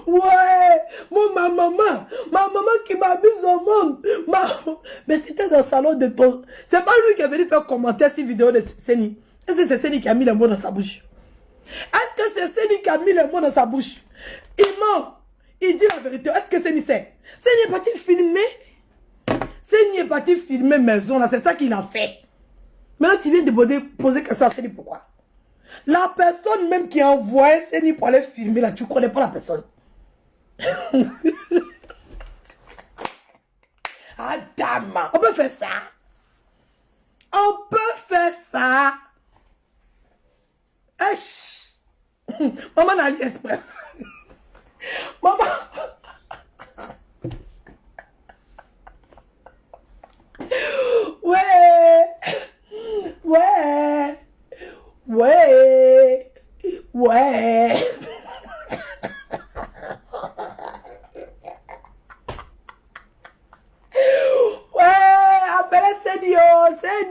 Ouais, ma maman qui m'a mis au monde. Mais c'était dans le salon de ton. C'est pas lui qui est venu faire commenter cette vidéo de Séni. Est-ce que c'est Séni qui a mis le mot dans sa bouche? Est-ce que c'est Séni qui a mis le mot dans sa bouche? Il ment. Il dit la vérité. Est-ce que Séni sait? Séni est parti filmer. Séni est parti filmer maison là. C'est ça qu'il a fait. Maintenant tu viens de poser question à Séni. Pourquoi? La personne même qui a envoyé Séni pour aller filmer là, tu ne connais pas la personne. Adam, on peut faire ça. On peut faire ça. Maman d'AliExpress. Maman. Ouais.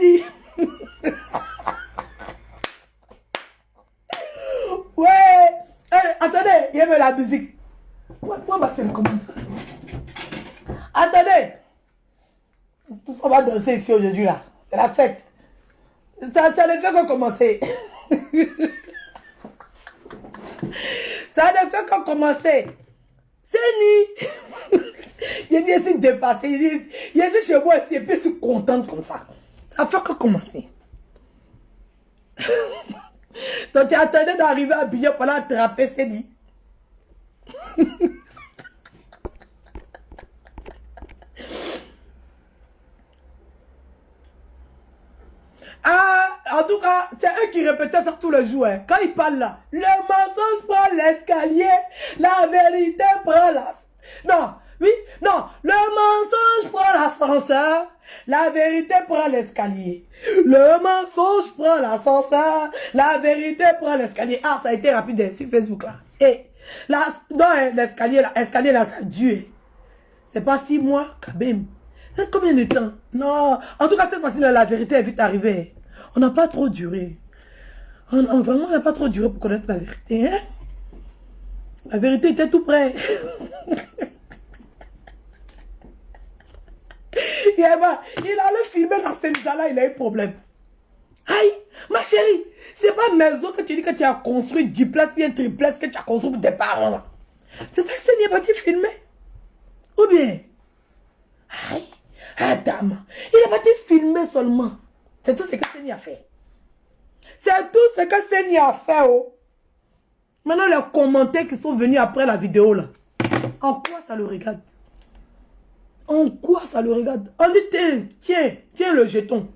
j'ai dit. Ouais. Hey, attendez, il y avait la musique. Moi, bah, c'est le commande. Attendez. Tout ça va danser ici aujourd'hui là. C'est la fête. Ça ne fait que commencer. Ça ne fait que commencer. C'est ni. Il dit, c'est dépassé. Il est chez moi ici et puis je suis contente comme ça. Ça fait que commencer. Donc tu attendais d'arriver à billet pour l'attraper, c'est dit. Ah, en tout cas, c'est eux qui répétaient ça tous les jours. Hein. Quand ils parlent là, le mensonge prend l'escalier, la vérité prend la... Non, oui, non, le mensonge prend l'ascenseur, la vérité prend l'escalier. Le mensonge prend l'ascenseur, la vérité prend l'escalier. Ah, ça a été rapide hein, sur Facebook là. Et là, non, l'escalier là, ça a dû. C'est pas 6 mois, Kabim. C'est combien de temps? Non. En tout cas, cette fois-ci, la vérité est vite arrivée. On n'a pas trop duré. Vraiment, on n'a pas trop duré pour connaître la vérité. Hein? La vérité était tout près. Il allait filmer dans celle-là, il a eu problème. Aïe, ma chérie, c'est pas maison que tu dis que tu as construit duplex bien triplex que tu as construit pour tes parents. Là. C'est ça que c'est bien parti filmer. Ou bien, aïe, Adam, il a parti filmer seulement. C'est tout ce que Seigneur a fait. C'est tout ce que Seigneur a fait. Oh. Maintenant, les commentaires qui sont venus après la vidéo, là, en quoi ça le regarde? En quoi ça le regarde? On dit, tiens le jeton.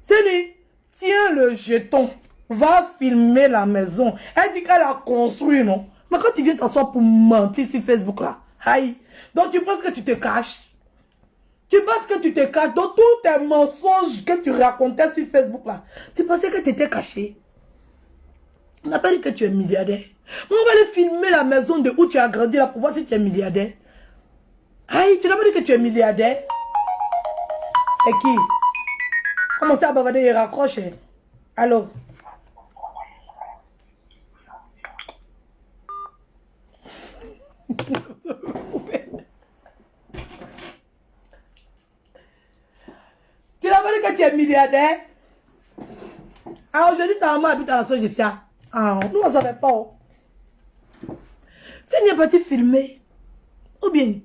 Seigneur, tiens le jeton. Va filmer la maison. Elle dit qu'elle a construit, non? Mais quand tu viens t'asseoir pour mentir sur Facebook, là, aïe. Donc tu penses que tu te caches? Tu penses que tu te caches? Dans tous tes mensonges que tu racontais sur Facebook, là, tu pensais que tu étais caché? On n'a pas dit que tu es milliardaire. Mais on va aller filmer la maison de où tu as grandi, là, pour voir si tu es milliardaire. Aïe, tu n'as pas dit que tu es milliardaire? C'est qui? Comment ça, bavarder et raccrocher? Alors? Tu n'as pas dit que tu es milliardaire? Ah, aujourd'hui, ta maman habite à la Sojefia. Ah, nous, on ne savait pas. Si n'est pas filmé, ou bien,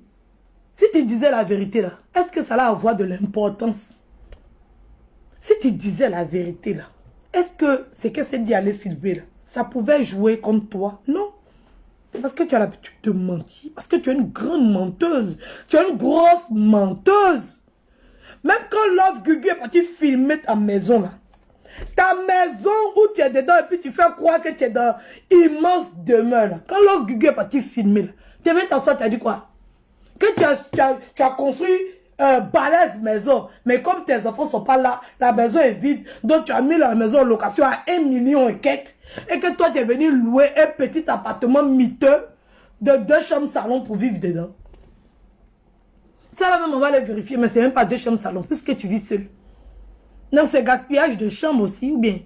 si tu disais la vérité là, est-ce que ça allait avoir de l'importance? Si tu disais la vérité là, est-ce que c'est que c'est d'y aller filmer là, ça pouvait jouer contre toi? Non. C'est parce que tu as l'habitude de mentir. Parce que tu es une grande menteuse. Tu es une grosse menteuse. Même quand Love Gugu est parti filmer ta maison là, ta maison où tu es dedans et puis tu fais croire que tu es dans immense demeure là. Quand Love Gugu est parti filmer là, tu es venu t'asseoir, tu as dit quoi? Que tu as construit balèze maison, mais comme tes enfants ne sont pas là, la maison est vide, donc tu as mis la maison en location à 1 million et quelques, et que toi tu es venu louer un petit appartement miteux de 2 chambres salon pour vivre dedans. Ça là même on va les vérifier, mais c'est même pas 2 chambres salon, puisque tu vis seul. Non, c'est gaspillage de chambre aussi, ou bien,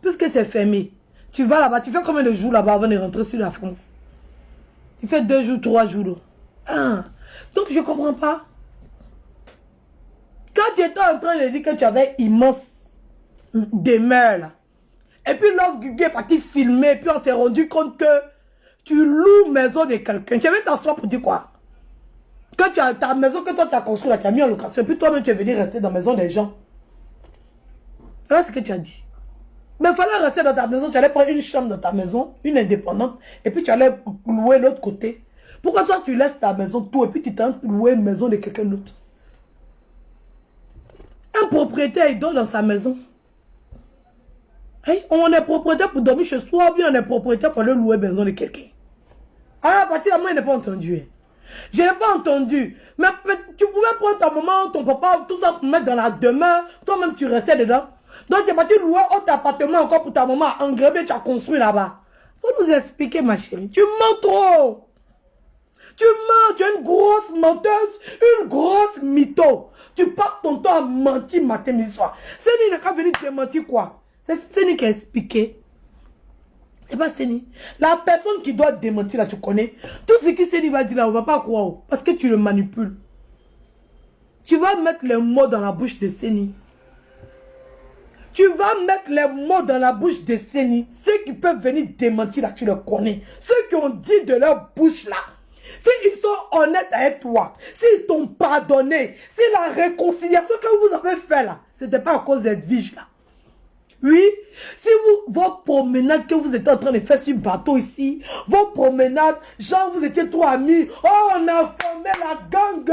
puisque c'est fermé, tu vas là-bas, tu fais combien de jours là-bas avant de rentrer sur la France? Tu fais 2 jours, 3 jours. Ah, donc je ne comprends pas. Quand tu étais en train de dire que tu avais immense demeure là, et puis Love Gugu est parti filmer, et puis on s'est rendu compte que tu loues maison de quelqu'un. Tu viens t'asseoir pour dire quoi? Que tu as ta maison que toi tu as construite là, tu as mis en location, et puis toi-même tu es venu rester dans la maison des gens. C'est ce que tu as dit. Mais il fallait rester dans ta maison, tu allais prendre une chambre dans ta maison, une indépendante, et puis tu allais louer l'autre côté. Pourquoi toi tu laisses ta maison tout et puis tu t'en louer une maison de quelqu'un d'autre? Un propriétaire il dort dans sa maison. Hey, on est propriétaire pour dormir chez soi, bien on est propriétaire pour aller louer la maison de quelqu'un. Ah, à partir de moi, il n'est pas entendu. Je n'ai pas entendu. Mais tu pouvais prendre ta maman, ton papa, tout ça pour mettre dans la demeure. Toi-même, tu restais dedans. Donc, tu es parti louer autre appartement encore pour ta maman. Engrevé, tu as construit là-bas. Faut nous expliquer, ma chérie. Tu mens trop. Tu mens, tu es une grosse menteuse, une grosse mytho. Tu passes ton temps à mentir matin, midi, soir. Séni n'a qu'à venir te mentir quoi? C'est Séni qui a expliqué. C'est pas Séni. La personne qui doit démentir là, tu connais. Tout ce que Séni va dire là, on va pas croire. Parce que tu le manipules. Tu vas mettre les mots dans la bouche de Séni. Tu vas mettre les mots dans la bouche de Séni. Ceux qui peuvent venir démentir là, tu le connais. Ceux qui ont dit de leur bouche là. S'ils sont honnêtes avec toi, s'ils t'ont pardonné, si la réconciliation que vous avez fait là, c'était pas à cause d'être vige là. Oui, si vos promenades que vous étiez en train de faire sur le bateau ici, vos promenades, genre vous étiez trop amis, oh on a formé la gang,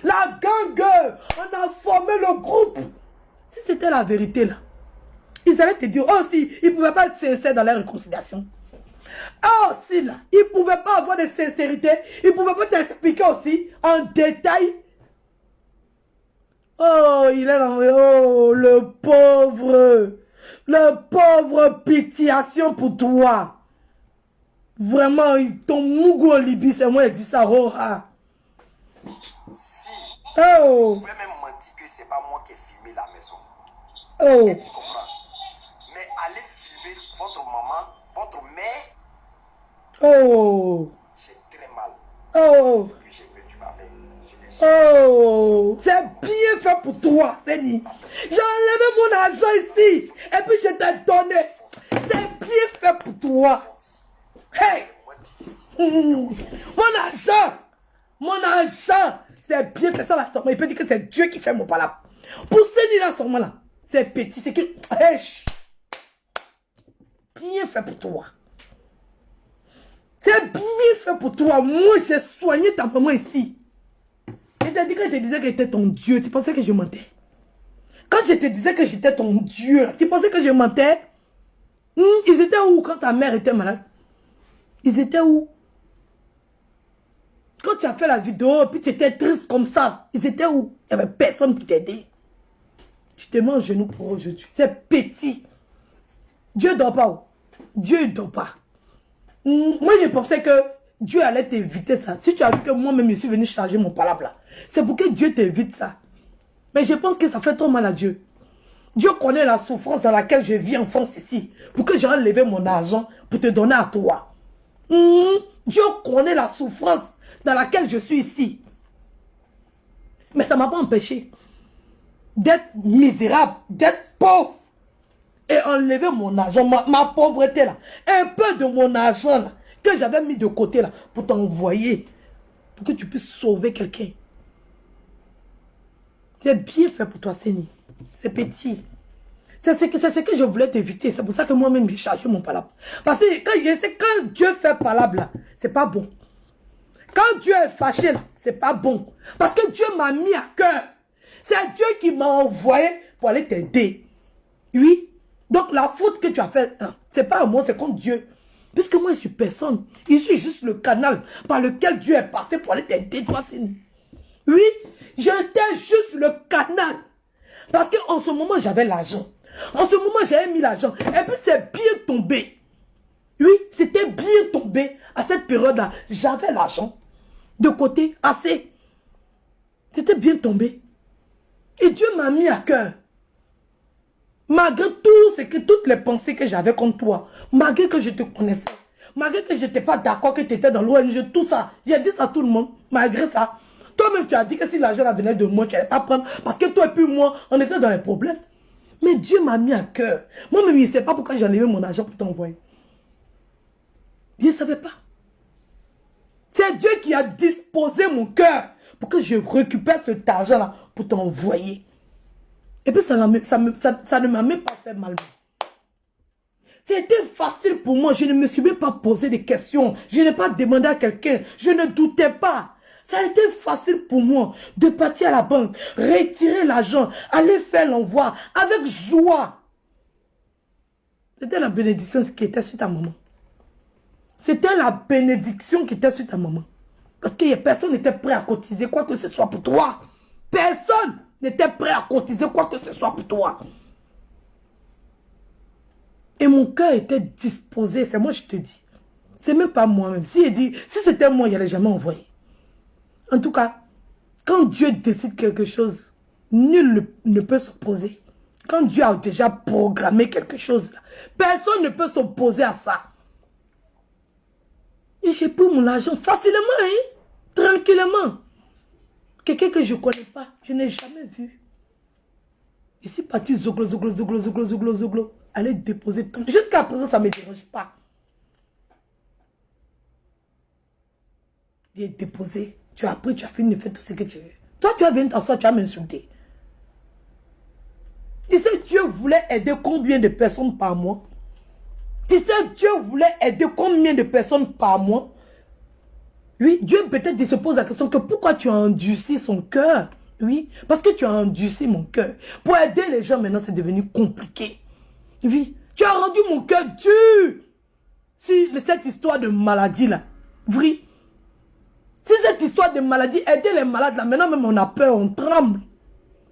on a formé le groupe. Si c'était la vérité là, ils allaient te dire, oh si, ils ne pouvaient pas être sincères dans la réconciliation. Ah aussi là, ils ne pouvaient pas avoir de sincérité, ils ne pouvaient pas t'expliquer aussi en détail. Oh, il est là, oh, le pauvre pitiation pour toi. Vraiment, ton mougou en Libye, c'est moi qui dis ça, oh ah. Si, Oh, vous pouvez même mentir que c'est pas moi qui ai filmé la maison. oh, Est-ce que tu comprends? Mais allez filmer votre maman, votre mère, oh, j'ai très mal. oh. Puis j'ai perdu ma mère. Je l'ai Oh, c'est bien fait pour toi, Séni. J'ai enlevé mon argent ici et puis je t'ai donné. C'est bien fait pour toi. Hey, moins difficile. mon argent, c'est bien fait ça là. Il peut dire que c'est Dieu qui fait mon palabre. Pour Séni là, ce là, c'est petit, c'est que, hey, bien fait pour toi. C'est bien fait pour toi. Moi, j'ai soigné ta maman ici. Et t'as dit que je te disais que j'étais ton Dieu, tu pensais que je mentais? Quand je te disais que j'étais ton Dieu, tu pensais que je mentais? Ils étaient où quand ta mère était malade? Ils étaient où? Quand tu as fait la vidéo, puis tu étais triste comme ça, ils étaient où? Il n'y avait personne pour t'aider. Tu te mets en genoux pour aujourd'hui. C'est petit. Dieu ne dort pas. Dieu ne dort pas. Moi, je pensais que Dieu allait t'éviter ça. Si tu as vu que moi-même, je suis venu charger mon palabre là, c'est pour que Dieu t'évite ça. Mais je pense que ça fait trop mal à Dieu. Dieu connaît la souffrance dans laquelle je vis en France ici. Pour que j'ai enlevé mon argent pour te donner à toi. Dieu connaît la souffrance dans laquelle je suis ici. Mais ça ne m'a pas empêché d'être misérable, d'être pauvre. Et enlever mon argent, ma pauvreté là. Un peu de mon argent là, que j'avais mis de côté là, pour t'envoyer. Pour que tu puisses sauver quelqu'un. C'est bien fait pour toi, Séni. C'est petit. C'est ce que je voulais t'éviter. C'est pour ça que moi-même, j'ai chargé mon palabre. Parce que quand Dieu fait palabre là, c'est pas bon. Quand Dieu est fâché là, c'est pas bon. Parce que Dieu m'a mis à cœur. C'est Dieu qui m'a envoyé pour aller t'aider. Oui. Donc la faute que tu as faite, c'est pas à moi, c'est contre Dieu. Puisque moi, je suis personne. Je suis juste le canal par lequel Dieu est passé pour aller t'aider, toi, Séni. Oui, j'étais juste le canal. Parce qu'en ce moment, j'avais l'argent. En ce moment, j'avais mis l'argent. Et puis, c'est bien tombé. Oui, c'était bien tombé. À cette période-là, j'avais l'argent. De côté, assez. C'était bien tombé. Et Dieu m'a mis à cœur. Malgré toutes les pensées que j'avais contre toi, malgré que je te connaissais, malgré que je n'étais pas d'accord que tu étais dans l'ONG, tout ça, j'ai dit ça à tout le monde, malgré ça. Toi-même, tu as dit que si l'argent venait de moi, tu n'allais pas prendre, parce que toi et puis moi, on était dans les problèmes. Mais Dieu m'a mis à cœur. Moi-même, je ne sais pas pourquoi j'ai enlevé mon argent pour t'envoyer. Je ne savais pas. C'est Dieu qui a disposé mon cœur pour que je récupère cet argent-là pour t'envoyer. Et puis ça ne m'a même pas fait mal. C'était facile pour moi. Je ne me suis même pas posé des questions. Je n'ai pas demandé à quelqu'un. Je ne doutais pas. Ça a été facile pour moi de partir à la banque, retirer l'argent, aller faire l'envoi avec joie. C'était la bénédiction qui était sur ta maman. C'était la bénédiction qui était sur ta maman. Parce que personne n'était prêt à cotiser quoi que ce soit pour toi. Personne n'était prêt à cotiser quoi que ce soit pour toi. Et mon cœur était disposé. C'est moi, je te dis. C'est même pas moi-même. Si c'était moi, il n'allait jamais envoyer. En tout cas, Quand Dieu décide quelque chose, nul ne peut s'opposer. Quand Dieu a déjà programmé quelque chose, personne ne peut s'opposer à ça. Et j'ai pris mon argent facilement, hein, tranquillement. Quelqu'un que je ne connais pas, je n'ai jamais vu. Je suis parti zoglo, aller déposer. Jusqu'à présent, ça ne me dérange pas. J'ai déposé. Tu as pris, tu as fini de faire tout ce que tu veux. Toi, tu vas venir t'asseoir, tu vas m'insulter. Tu sais, Dieu voulait aider combien de personnes par mois? Tu sais, Dieu voulait aider combien de personnes par mois? Oui, Dieu peut-être se pose la question que pourquoi tu as endurci son cœur? Oui, parce que tu as endurci mon cœur. Pour aider les gens, maintenant, c'est devenu compliqué. Oui, tu as rendu mon cœur dur. Si cette histoire de maladie là, oui. Si cette histoire de maladie, aider les malades là, maintenant même on a peur, on tremble.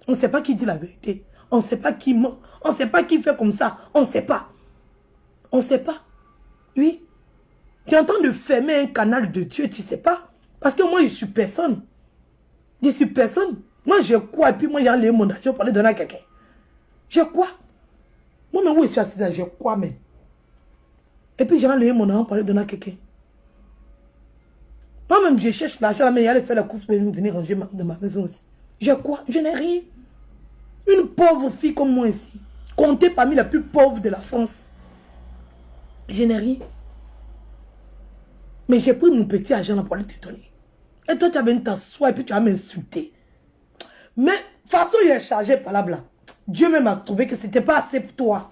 On ne sait pas qui dit la vérité. On ne sait pas qui ment. On ne sait pas qui fait comme ça. On ne sait pas. On ne sait pas. Oui. Tu es en train de fermer un canal de Dieu, tu ne sais pas. Parce que moi, je suis personne. Je suis personne. Moi, je crois. Et puis moi, j'ai enlevé mon argent pour aller donner à quelqu'un. Je crois. Moi, même où je suis assis là, je crois même. Et puis j'ai enlevé mon argent pour aller donner à quelqu'un. Moi-même, je cherche l'argent, mais il allait faire la course pour venir ranger de ma maison aussi. Je crois. Je n'ai rien. Une pauvre fille comme moi ici, comptée parmi les plus pauvres de la France. Je n'ai rien. Mais j'ai pris mon petit argent là pour aller te donner. Et toi, tu as venu t'asseoir et puis tu vas m'insulter. Mais, de toute façon, il est chargé par là, blanc. Dieu même a trouvé que ce n'était pas assez pour toi.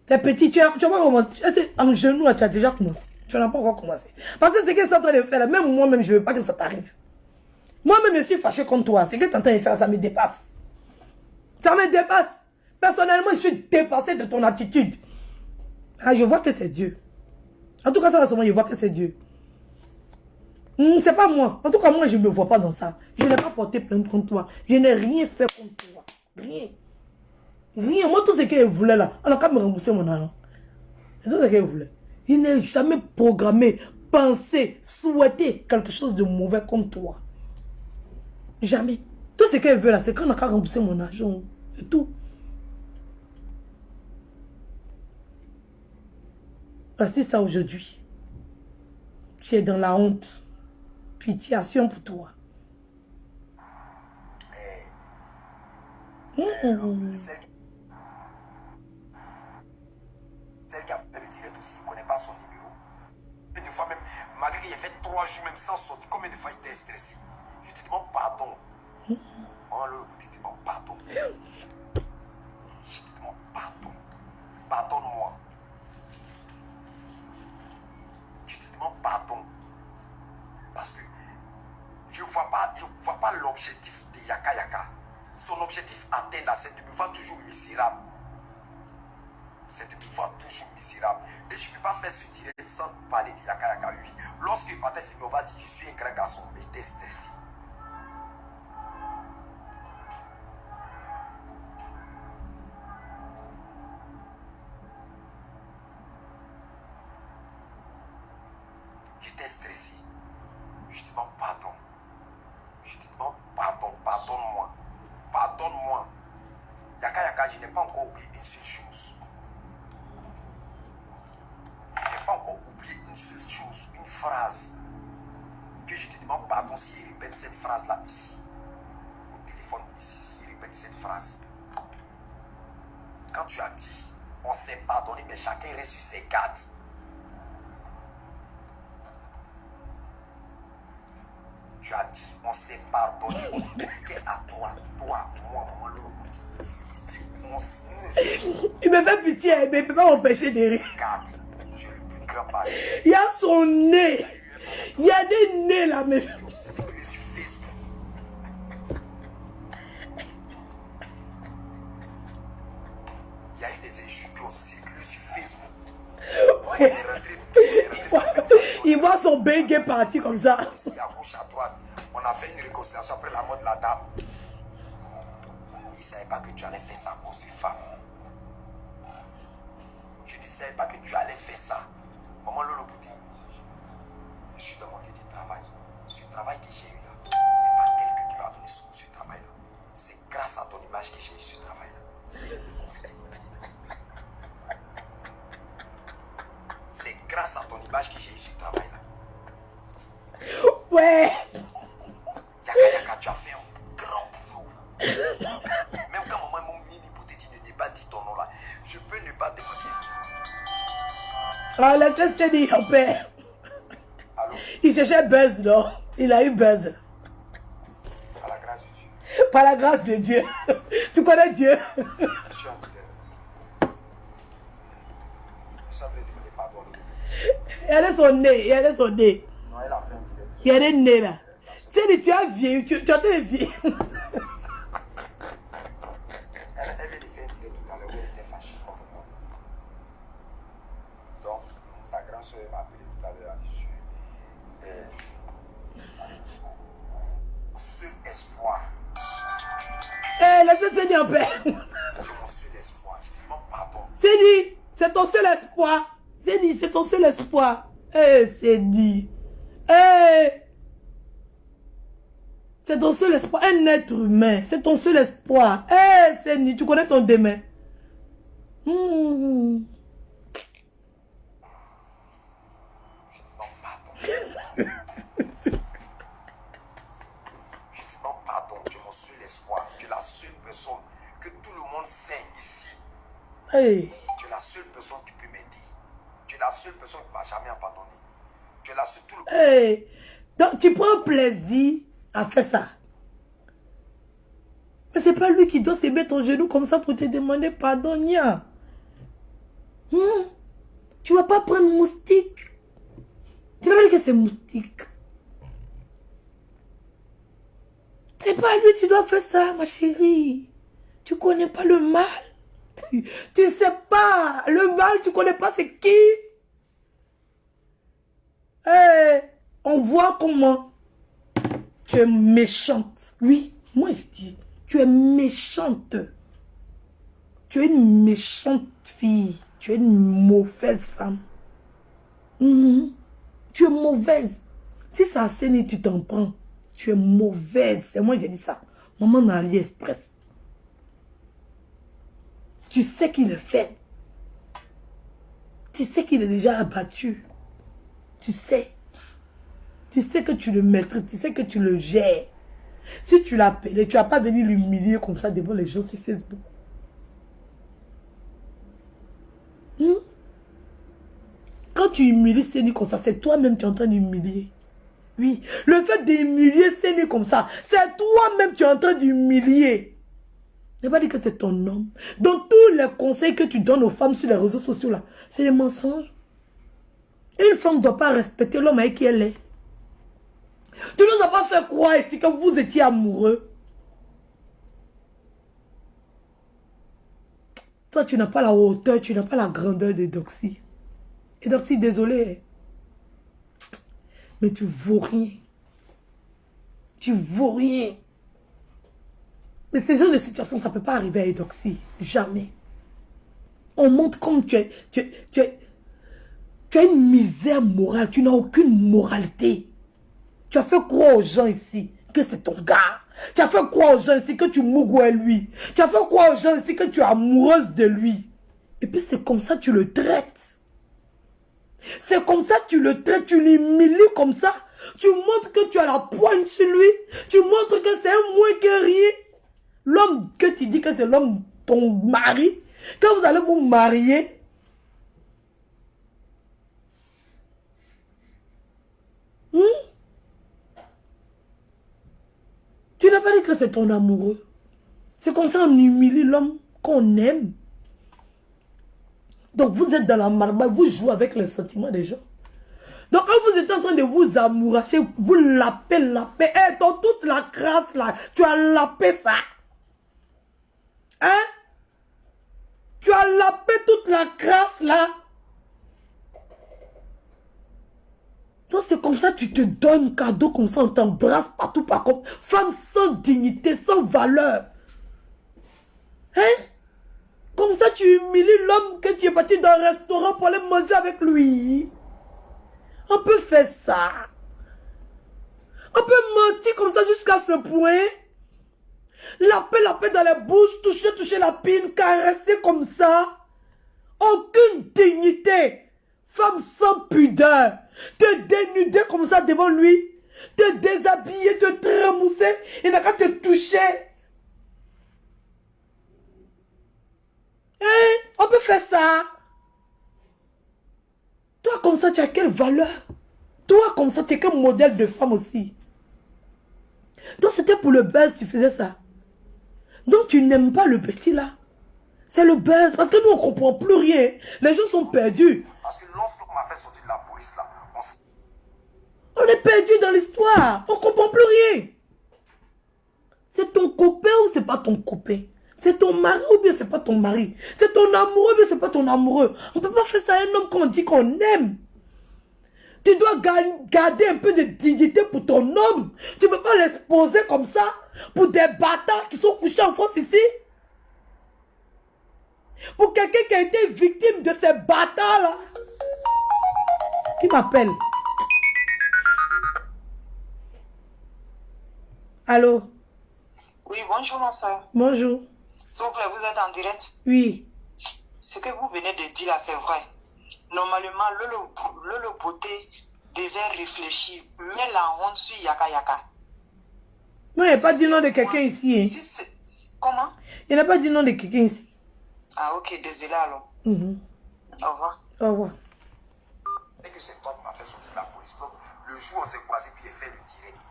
T'es petit, tu vas pas commencer. En genou, là, tu as déjà commencé. Tu n'as pas encore commencé. Parce que c'est ce que tu es en train de faire là, même moi-même, je ne veux pas que ça t'arrive. Moi-même, je suis fâché contre toi. C'est que tu es en train de faire là, ça me dépasse. Ça me dépasse. Personnellement, je suis dépassé de ton attitude. Ah, je vois que c'est Dieu. En tout cas, ça, là, je vois que c'est Dieu. C'est pas moi. En tout cas, moi, je ne me vois pas dans ça. Je n'ai pas porté plainte contre toi. Je n'ai rien fait contre toi. Rien. Rien. Moi, tout ce qu'elle voulait là, on a qu'à me rembourser mon argent. C'est tout ce qu'elle voulait. Il n'est jamais programmé, pensé, souhaité quelque chose de mauvais contre toi. Jamais. Tout ce qu'elle veut là, c'est qu'on a qu'à rembourser mon argent. C'est tout. C'est ça aujourd'hui. Tu es dans la honte. Pitiation pour toi. Celle qui a fait le direct aussi, il ne connaît pas son numéro. Et des fois même, malgré qu'il ait fait 3 jours même sans sortir, combien de fois il était stressé? Je te demande pardon. Oh là, je te demande pardon. Je te demande pardon. Pardonne-moi. Je te demande pardon. Parce que je ne vois pas l'objectif de Yaka Yaka. Son objectif atteint là, c'est de me voir toujours misérable. C'est de me voir toujours misérable. Et je ne peux pas faire ce direct sans parler de Yaka Yaka. Oui. Lorsque Patrick Filme va dire je suis un grand garçon, mais il était stressé. J'étais stressé. Je te demande pardon. Je te demande pardon. Pardonne-moi. Pardonne-moi. Yaka Yaka, je n'ai pas encore oublié une seule chose. Je n'ai pas encore oublié une seule chose, une phrase. Que je te demande pardon si je répète cette phrase-là ici. Au téléphone ici, si je répète cette phrase. Quand tu as dit, on s'est pardonné, mais chacun reste sur ses gardes. Tu as dit, on s'est pardonné, on est à toi, moi, maman Lolobouti. Il me fait pitié, mais il ne peut pas m'empêcher de rire. Tu es le plus grand pardon. Il y a son nez. Il y a des nez là, mais... Il y a eu des injures qui ont circulé sur Facebook. Ouais. Il voit son bégué parti comme ça. Ici, à gauche, à droite, on a fait une réconciliation après la mort de la dame. Il ne savait pas que tu allais faire ça à cause d'une femme. Je ne savais pas que tu allais faire ça. Maman Lolobouti, je suis dans mon lieu de travail. Ce travail que j'ai eu là, c'est pas Même quand maman m'a mis pour te dire ne pas dire ton nom là, je peux ne pas te dire. Ah, laissez dire en paix. Allô? Il cherchait Buzz, non? Il a eu Buzz. À la grâce de Dieu. Par la grâce de Dieu. Tu connais Dieu? Je suis en train. Je savais demander pardon. Elle est son nez. Elle est son nez. Non, elle a fait un direct. Il y a des nez là. Tu sais, tu as vieilli. Tu as été vieilli. Elle vient de faire un direct tout à l'heure où elle était fâchée contre moi. Donc, sa grande soeur m'a appelé tout à l'heure là-dessus. Seul espoir. Laissez Cédie en paix. C'est mon seul espoir. Je te demande pardon. Cédie, c'est ton seul espoir. Cédie, c'est ton seul espoir. Cédie. C'est ton seul espoir. Un être humain. C'est ton seul espoir. Cédie, tu connais ton demain. Je te demande pardon. Je te demande pardon. Tu es mon seul espoir. Tu es la seule personne que tout le monde sait ici. Hey. Tu es la seule personne qui peut m'aider. Tu es la seule personne qui ne m'a jamais abandonné. Tu es la seule. Tout le... Hey. Donc, tu prends plaisir à faire ça. Mais c'est pas lui qui doit se mettre en genou comme ça pour te demander pardon, Nia. Tu vas pas prendre moustique. Tu n'as pas dit que c'est moustique. C'est pas lui qui doit faire ça, ma chérie. Tu connais pas le mal. Tu sais pas. Le mal, tu connais pas c'est qui. On voit comment tu es méchante. Oui, moi je dis, tu es méchante. Tu es une méchante fille. Tu es une mauvaise femme. Tu es mauvaise. Si ça a saigné, tu t'en prends. Tu es mauvaise. C'est moi qui ai dit ça. Maman m'a allié express. Tu sais qu'il est faible. Tu sais qu'il est déjà abattu. Tu sais. Tu sais que tu le maîtrises. Tu sais que tu le gères. Si tu l'appelais, tu n'as pas venu l'humilier comme ça devant les gens sur Facebook. Quand tu humilies Séni comme ça, c'est toi-même qui es en train d'humilier. Oui, le fait d'humilier Séni comme ça, c'est toi-même qui es en train d'humilier. Je n'ai pas dit que c'est ton homme. Donc tous les conseils que tu donnes aux femmes sur les réseaux sociaux là, c'est des mensonges. Une femme ne doit pas respecter l'homme avec qui elle est. Tu ne nous as pas fait croire ici que vous étiez amoureux. Toi, tu n'as pas la hauteur, tu n'as pas la grandeur de Doxy. Et Doxy, désolé. Mais tu vaux rien. Tu vaux rien. Mais ces genres de situations, ça ne peut pas arriver à Edoxy. Jamais. On montre comme tu as une misère morale. Tu n'as aucune moralité. Tu as fait croire aux gens ici que c'est ton gars. Tu as fait croire aux gens ici que tu mougoues à lui. Tu as fait croire aux gens ici que tu es amoureuse de lui. Et puis c'est comme ça que tu le traites. C'est comme ça que tu le traites. Tu l'humilies comme ça. Tu montres que tu as la poigne sur lui. Tu montres que c'est un moins que rien. L'homme que tu dis que c'est l'homme, ton mari. Quand vous allez vous marier. Tu n'as pas dit que c'est ton amoureux. C'est comme ça on humilie l'homme qu'on aime. Donc vous êtes dans la marmaille, vous jouez avec les sentiments des gens. Donc quand vous êtes en train de vous amouracher, vous lapez. Dans toute la crasse là, tu as lapé ça. Hein? Tu as lapé toute la crasse là. Donc c'est comme ça que tu te donnes un cadeau comme ça, on t'embrasse partout par contre. Femme sans dignité, sans valeur. Hein? Comme ça tu humilies l'homme que tu es parti dans un restaurant pour aller manger avec lui. On peut faire ça. On peut mentir comme ça jusqu'à ce point. Laper dans la bouche, toucher la pine, caresser comme ça. Aucune dignité. Femme sans pudeur. Te dénuder comme ça devant lui. Te déshabiller, te trémousser. Il n'a qu'à te toucher. faire ça. Toi, comme ça, tu as quelle valeur? Toi, comme ça, tu es quel modèle de femme aussi? Donc, c'était pour le buzz, tu faisais ça. Donc, tu n'aimes pas le petit là. C'est le buzz. Parce que nous, on ne comprend plus rien. Les gens sont perdus. Parce que lorsqu'on m'a fait sortir de la police là, On est perdus dans l'histoire. On ne comprend plus rien. C'est ton copain ou c'est pas ton copain? C'est ton mari ou bien c'est pas ton mari? C'est ton amoureux ou bien c'est pas ton amoureux? On ne peut pas faire ça à un homme qu'on dit qu'on aime. Tu dois garder un peu de dignité pour ton homme. Tu ne peux pas l'exposer comme ça pour des bâtards qui sont couchés en France ici. Pour quelqu'un qui a été victime de ces bâtards-là. Qui m'appelle? Allô? Oui, bonjour ma soeur. Bonjour. S'il vous plaît, vous êtes en direct? Oui. Ce que vous venez de dire là, c'est vrai. Normalement, Lolo Beauté devait réfléchir, mais la honte sur Yaka Yaka. Moi, il n'y a pas dit nom de quelqu'un ici. Hein. Comment? Il n'a pas dit nom de quelqu'un ici. Ah ok, désolé alors. Au revoir. Au revoir. Et que c'est toi qui m'as fait sortir de la police. Donc, le jour où on s'est croisés, puis il fait le direct.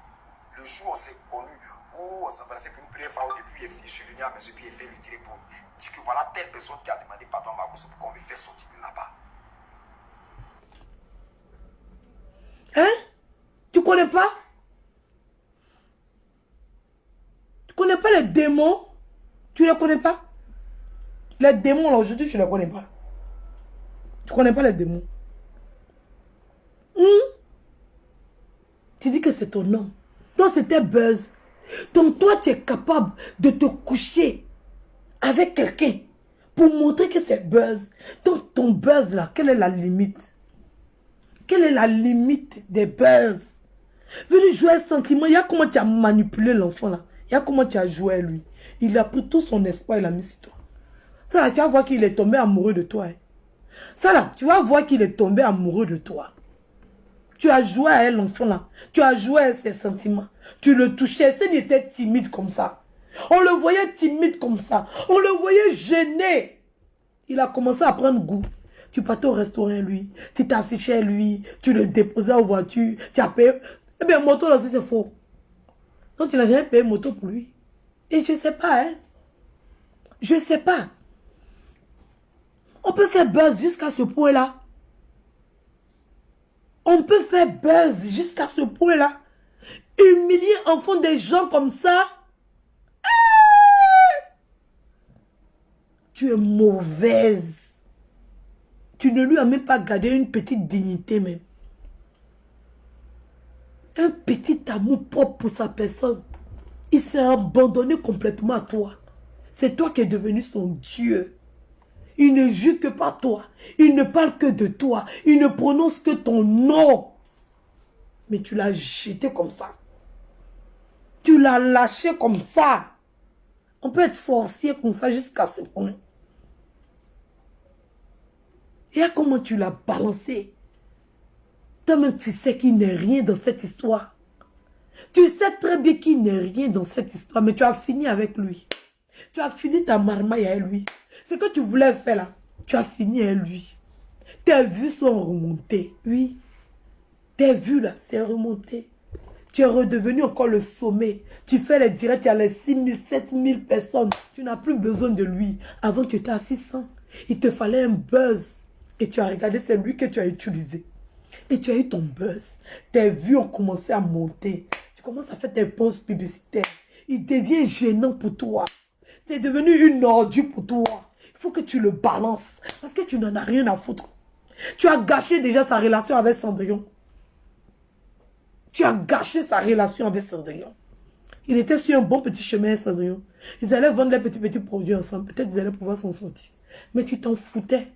Le jour où on s'est connus, où on s'est passé pour une première fois, et puis je suis venu à mes yeux, puis il fait le direct pour dire que voilà telle personne qui a demandé pardon à Makoso pour qu'on me fait sortir de là-bas. Hein? Tu connais pas? Tu connais pas les démons? Tu les connais pas? Les démons là aujourd'hui, tu les connais pas. Tu connais pas les démons? Tu dis que c'est ton homme. Donc c'était buzz. Donc toi tu es capable de te coucher avec quelqu'un pour montrer que c'est buzz. Donc ton buzz là, quelle est la limite? Quelle est la limite des buzz? Venez jouer un sentiment. Il y a comment tu as manipulé l'enfant là. Il y a comment tu as joué à lui. Il a pris tout son espoir et l'a mis sur toi. Ça là, tu vas voir qu'il est tombé amoureux de toi. Hein. Ça là, tu vas voir qu'il est tombé amoureux de toi. Tu as joué à elle, l'enfant là. Tu as joué à ses sentiments. Tu le touchais. Il était timide comme ça. On le voyait timide comme ça. On le voyait gêné. Il a commencé à prendre goût. Tu partais au restaurant, lui. Tu t'affichais, lui. Tu le déposais en voiture. Tu as payé. Eh bien, moto là aussi, c'est faux. Donc, tu n'as rien payé moto pour lui. Et je ne sais pas, hein. Je ne sais pas. On peut faire buzz jusqu'à ce point-là. On peut faire buzz jusqu'à ce point-là. Humilier enfant des gens comme ça. Tu es mauvaise. Tu ne lui as même pas gardé une petite dignité même. Un petit amour propre pour sa personne. Il s'est abandonné complètement à toi. C'est toi qui es devenu son Dieu. Il ne juge que par toi. Il ne parle que de toi. Il ne prononce que ton nom. Mais tu l'as jeté comme ça. Tu l'as lâché comme ça. On peut être sorcier comme ça jusqu'à ce point. Et à comment tu l'as balancé. Toi-même, tu sais qu'il n'est rien dans cette histoire. Tu sais très bien qu'il n'est rien dans cette histoire, mais tu as fini avec lui. Tu as fini ta marmaille avec lui. Ce que tu voulais faire là, tu as fini avec lui. Tes vues sont remontées, oui. Tes vues là, c'est remonté. Tu es redevenu encore le sommet. Tu fais les directs, il y a les 6 000, 7 000 personnes. Tu n'as plus besoin de lui. Avant, tu étais à 600. Il te fallait un buzz. Et tu as regardé, c'est lui que tu as utilisé. Et tu as eu ton buzz. Tes vues ont commencé à monter. Tu commences à faire tes pauses publicitaires. Il devient gênant pour toi. C'est devenu une ordure pour toi. Il faut que tu le balances. Parce que tu n'en as rien à foutre. Tu as gâché déjà sa relation avec Cendrillon. Tu as gâché sa relation avec Cendrillon. Il était sur un bon petit chemin avec Cendrillon. Ils allaient vendre les petits produits ensemble. Peut-être ils allaient pouvoir s'en sortir. Mais tu t'en foutais.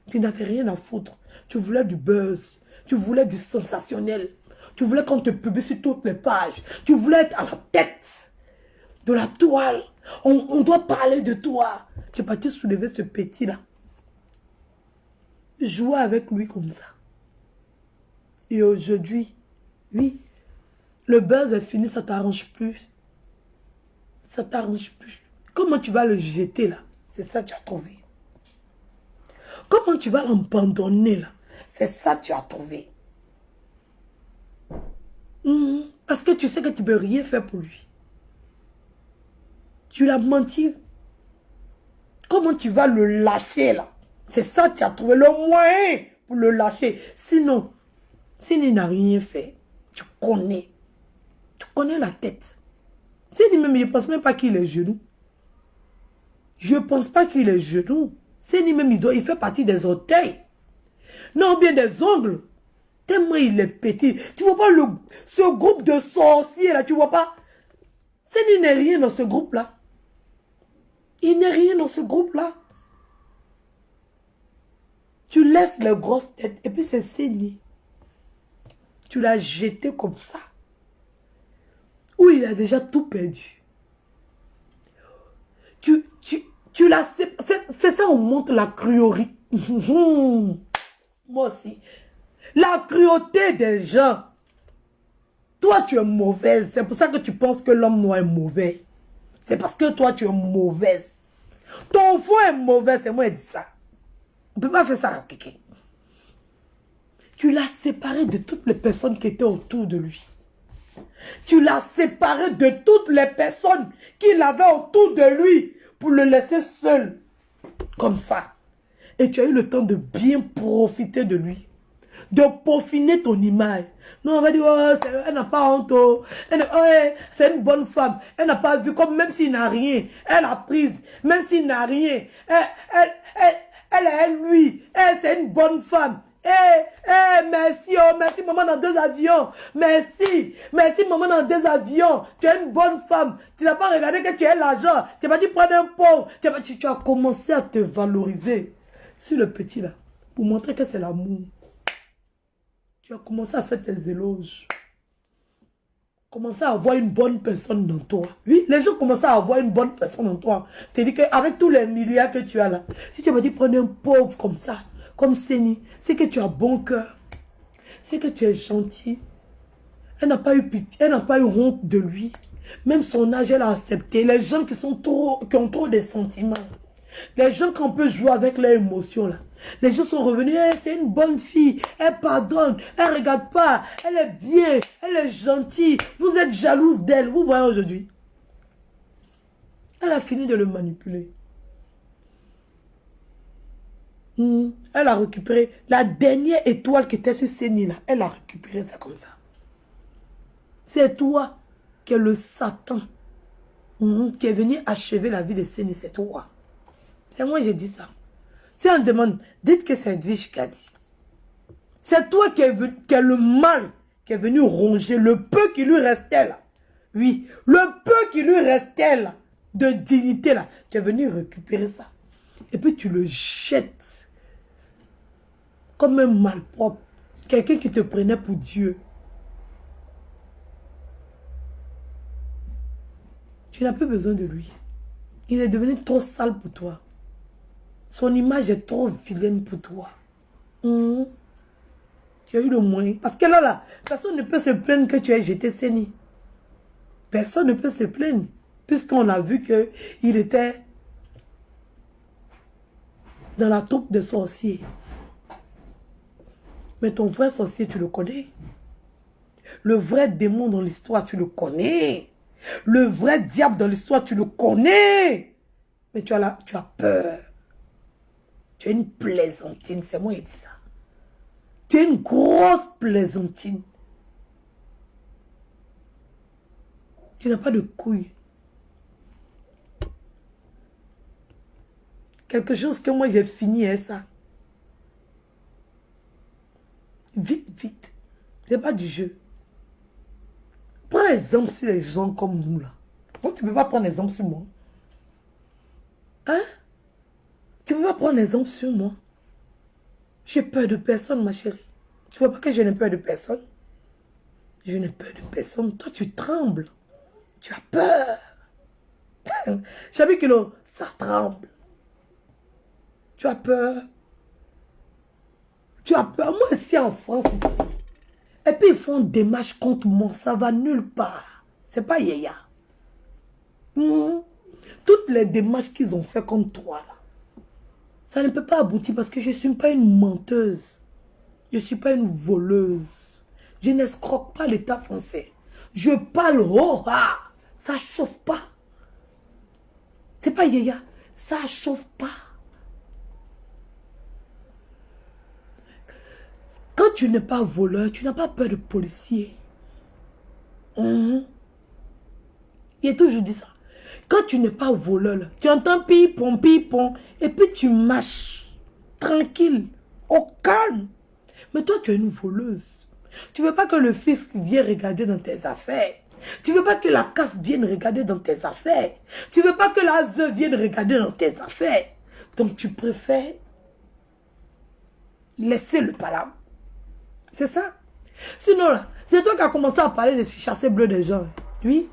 Tu n'avais rien à foutre. Tu voulais du buzz. Tu voulais du sensationnel. Tu voulais qu'on te publie sur toutes les pages. Tu voulais être à la tête de la toile. On doit parler de toi. Tu es parti soulever ce petit-là. Jouer avec lui comme ça. Et aujourd'hui, oui, le buzz est fini, ça t'arrange plus. Ça t'arrange plus. Comment tu vas le jeter là? C'est ça que tu as trouvé. Comment tu vas l'abandonner là? C'est ça que tu as trouvé. Parce que tu sais que tu ne peux rien faire pour lui. Tu l'as menti. Comment tu vas le lâcher là? C'est ça que tu as trouvé le moyen pour le lâcher. Sinon, s'il n'a rien fait, tu connais. Tu connais la tête. S'il même, je ne pense même pas qu'il est genou. Je ne pense pas qu'il est genou. S'il même, il fait partie des orteils. Non, bien des ongles. Tellement il est pété. Tu vois pas ce groupe de sorciers là, tu vois pas? S'il n'est rien dans ce groupe là. Il n'est rien dans ce groupe là. Tu laisses les grosses têtes et puis c'est saigné. Tu l'as jeté comme ça. Où il a déjà tout perdu. Tu l'as... C'est ça, on montre la cruauté. Moi aussi. La cruauté des gens. Toi, tu es mauvaise. C'est pour ça que tu penses que l'homme noir est mauvais. C'est parce que toi, tu es mauvaise. Ton foie est mauvais, c'est moi qui dis ça. On ne peut pas faire ça à quelqu'un. Tu l'as séparé de toutes les personnes qui étaient autour de lui. Tu l'as séparé de toutes les personnes qu'il avait autour de lui pour le laisser seul. Comme ça. Et tu as eu le temps de bien profiter de lui. De peaufiner ton image. Non, on va dire, oh, elle n'a pas honte. Oh, c'est une bonne femme. Elle n'a pas vu, comme même s'il n'a rien. Elle a prise, même s'il n'a rien. Elle est lui. C'est une bonne femme. Merci, oh, merci maman dans 2 avions. Merci maman dans 2 avions. Tu es une bonne femme. Tu n'as pas regardé que tu as l'argent. Tu n'as pas dit prendre un pauvre. Tu as commencé à te valoriser sur le petit là. Pour montrer que c'est l'amour. Tu as commencé à faire tes éloges. Commencer à avoir une bonne personne dans toi. Oui, les gens commencent à avoir une bonne personne dans toi. Tu dis qu'avec tous les milliards que tu as là, si tu m'as dit prendre un pauvre comme ça, comme Séni, c'est que tu as bon cœur. C'est que tu es gentil. Elle n'a pas eu pitié, elle n'a pas eu honte de lui. Même son âge, elle a accepté. Les gens qui ont trop de sentiments. Les gens qui on peut jouer avec leurs émotions là. Les gens sont revenus, c'est une bonne fille, elle pardonne, elle regarde pas, elle est bien, elle est gentille. Vous êtes jalouse d'elle, vous voyez aujourd'hui. Elle a fini de le manipuler. Elle a récupéré la dernière étoile qui était sur Séni là. Elle a récupéré ça comme ça. C'est toi qui es le Satan qui est venu achever la vie de Séni, c'est toi. C'est moi j'ai dit ça. Si on demande, dites que c'est Edwige qui a dit. C'est toi qui est le mal qui est venu ronger le peu qui lui restait là. Oui, le peu qui lui restait là, de dignité là. Tu es venu récupérer ça. Et puis tu le jettes comme un malpropre. Quelqu'un qui te prenait pour Dieu. Tu n'as plus besoin de lui. Il est devenu trop sale pour toi. Son image est trop vilaine pour toi. Tu as eu le moyen. Parce que là, personne ne peut se plaindre que tu aies jeté Séni. Personne ne peut se plaindre. Puisqu'on a vu qu'il était dans la troupe de sorciers. Mais ton vrai sorcier, tu le connais. Le vrai démon dans l'histoire, tu le connais. Le vrai diable dans l'histoire, tu le connais. Mais tu as peur. Tu es une plaisantine, c'est moi qui dis ça. Tu es une grosse plaisantine. Tu n'as pas de couilles. Quelque chose que moi j'ai fini est ça. Vite, vite. C'est pas du jeu. Prends exemple sur les gens comme nous là. Moi, tu ne peux pas prendre exemple sur moi. Hein? Tu ne peux pas prendre exemple sur moi. J'ai peur de personne, ma chérie. Tu vois pas que je n'ai peur de personne? Je n'ai peur de personne. Toi, tu trembles. Tu as peur. J'avais que ça tremble. Tu as peur. Tu as peur. Moi, ici en France, ici. Et puis, ils font des marches contre moi. Ça va nulle part. C'est pas Yaya. Toutes les démarches qu'ils ont fait contre toi, là, Ça ne peut pas aboutir parce que je ne suis pas une menteuse. Je ne suis pas une voleuse. Je n'escroque pas l'État français. Je parle haut. Ça chauffe pas. C'est pas yaya. Ça chauffe pas. Quand tu n'es pas voleur, tu n'as pas peur de policier. Il a toujours dit ça. Quand tu n'es pas voleur, là, tu entends pipon, et puis tu marches tranquille, au calme. Mais toi, tu es une voleuse. Tu veux pas que le fisc vienne regarder dans tes affaires. Tu veux pas que la CAF vienne regarder dans tes affaires. Tu veux pas que la ZE vienne regarder dans tes affaires. Donc tu préfères laisser le palabre. C'est ça. Sinon, là, c'est toi qui as commencé à parler de sachets bleus des gens. Oui.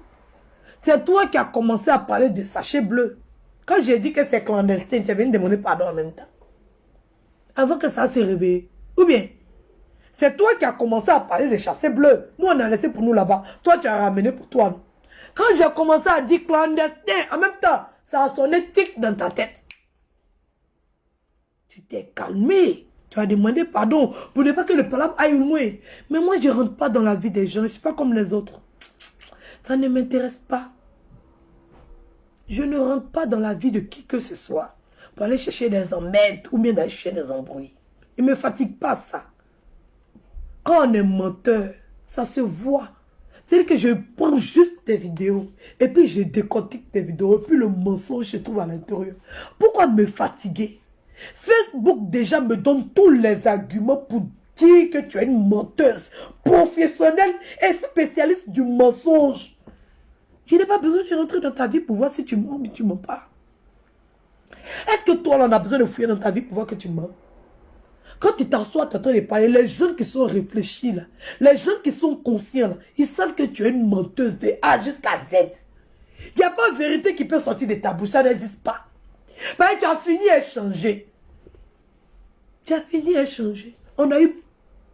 C'est toi qui as commencé à parler de sachets bleus. Quand j'ai dit que c'est clandestin, tu viens de demander pardon en même temps. Avant que ça se réveille. Ou bien, c'est toi qui as commencé à parler de sachets bleus. Nous, on a laissé pour nous là-bas. Toi, tu as ramené pour toi. Quand j'ai commencé à dire clandestin, en même temps, ça a sonné tic dans ta tête. Tu t'es calmé. Tu as demandé pardon pour ne pas que le palabre aille loin. Mais moi, je ne rentre pas dans la vie des gens. Je ne suis pas comme les autres. Ça ne m'intéresse pas. Je ne rentre pas dans la vie de qui que ce soit pour aller chercher des emmerdes ou bien d'aller chercher des embrouilles. Il ne me fatigue pas ça. Quand on est menteur, ça se voit. C'est-à-dire que je prends juste des vidéos et puis je décortique des vidéos et puis le mensonge se trouve à l'intérieur. Pourquoi me fatiguer? Facebook déjà me donne tous les arguments pour dire que tu es une menteuse professionnelle et spécialiste du mensonge. Je n'ai pas besoin de rentrer dans ta vie pour voir si tu mens ou tu mens pas. Est-ce que toi, on a besoin de fouiller dans ta vie pour voir que tu mens? Quand tu t'assois, tu es en train de parler, les gens qui sont réfléchis, là, les gens qui sont conscients, là, ils savent que tu es une menteuse de A jusqu'à Z. Il n'y a pas de vérité qui peut sortir de ta bouche, ça n'existe pas. Parce que tu as fini à changer. Tu as fini à changer. On a eu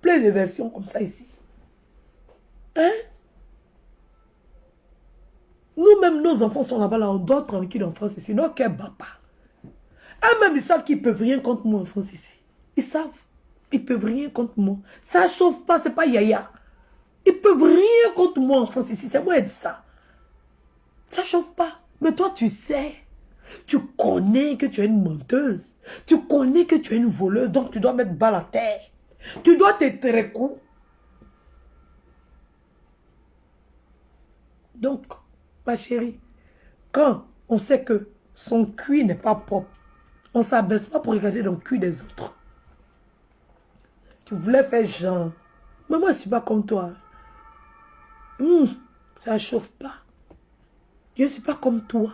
plein de versions comme ça ici. Hein? Nous-mêmes, nos enfants sont là-bas, là, on dort tranquille en France ici. Non, qu'un bat pas. Eux-mêmes, ils savent qu'ils ne peuvent rien contre moi en France ici. Ils savent. Ils ne peuvent rien contre moi. Ça ne chauffe pas, ce n'est pas yaya. Ils ne peuvent rien contre moi en France ici. C'est moi qui dis ça. Ça ne chauffe pas. Mais toi, tu sais. Tu connais que tu es une menteuse. Tu connais que tu es une voleuse. Donc, tu dois mettre balle à terre. Tu dois te très coup. Donc, ma chérie, quand on sait que son cuir n'est pas propre, on ne s'abaisse pas pour regarder dans le cuir des autres. Tu voulais faire genre. Mais moi, je ne suis pas comme toi. Ça ne chauffe pas. Je ne suis pas comme toi.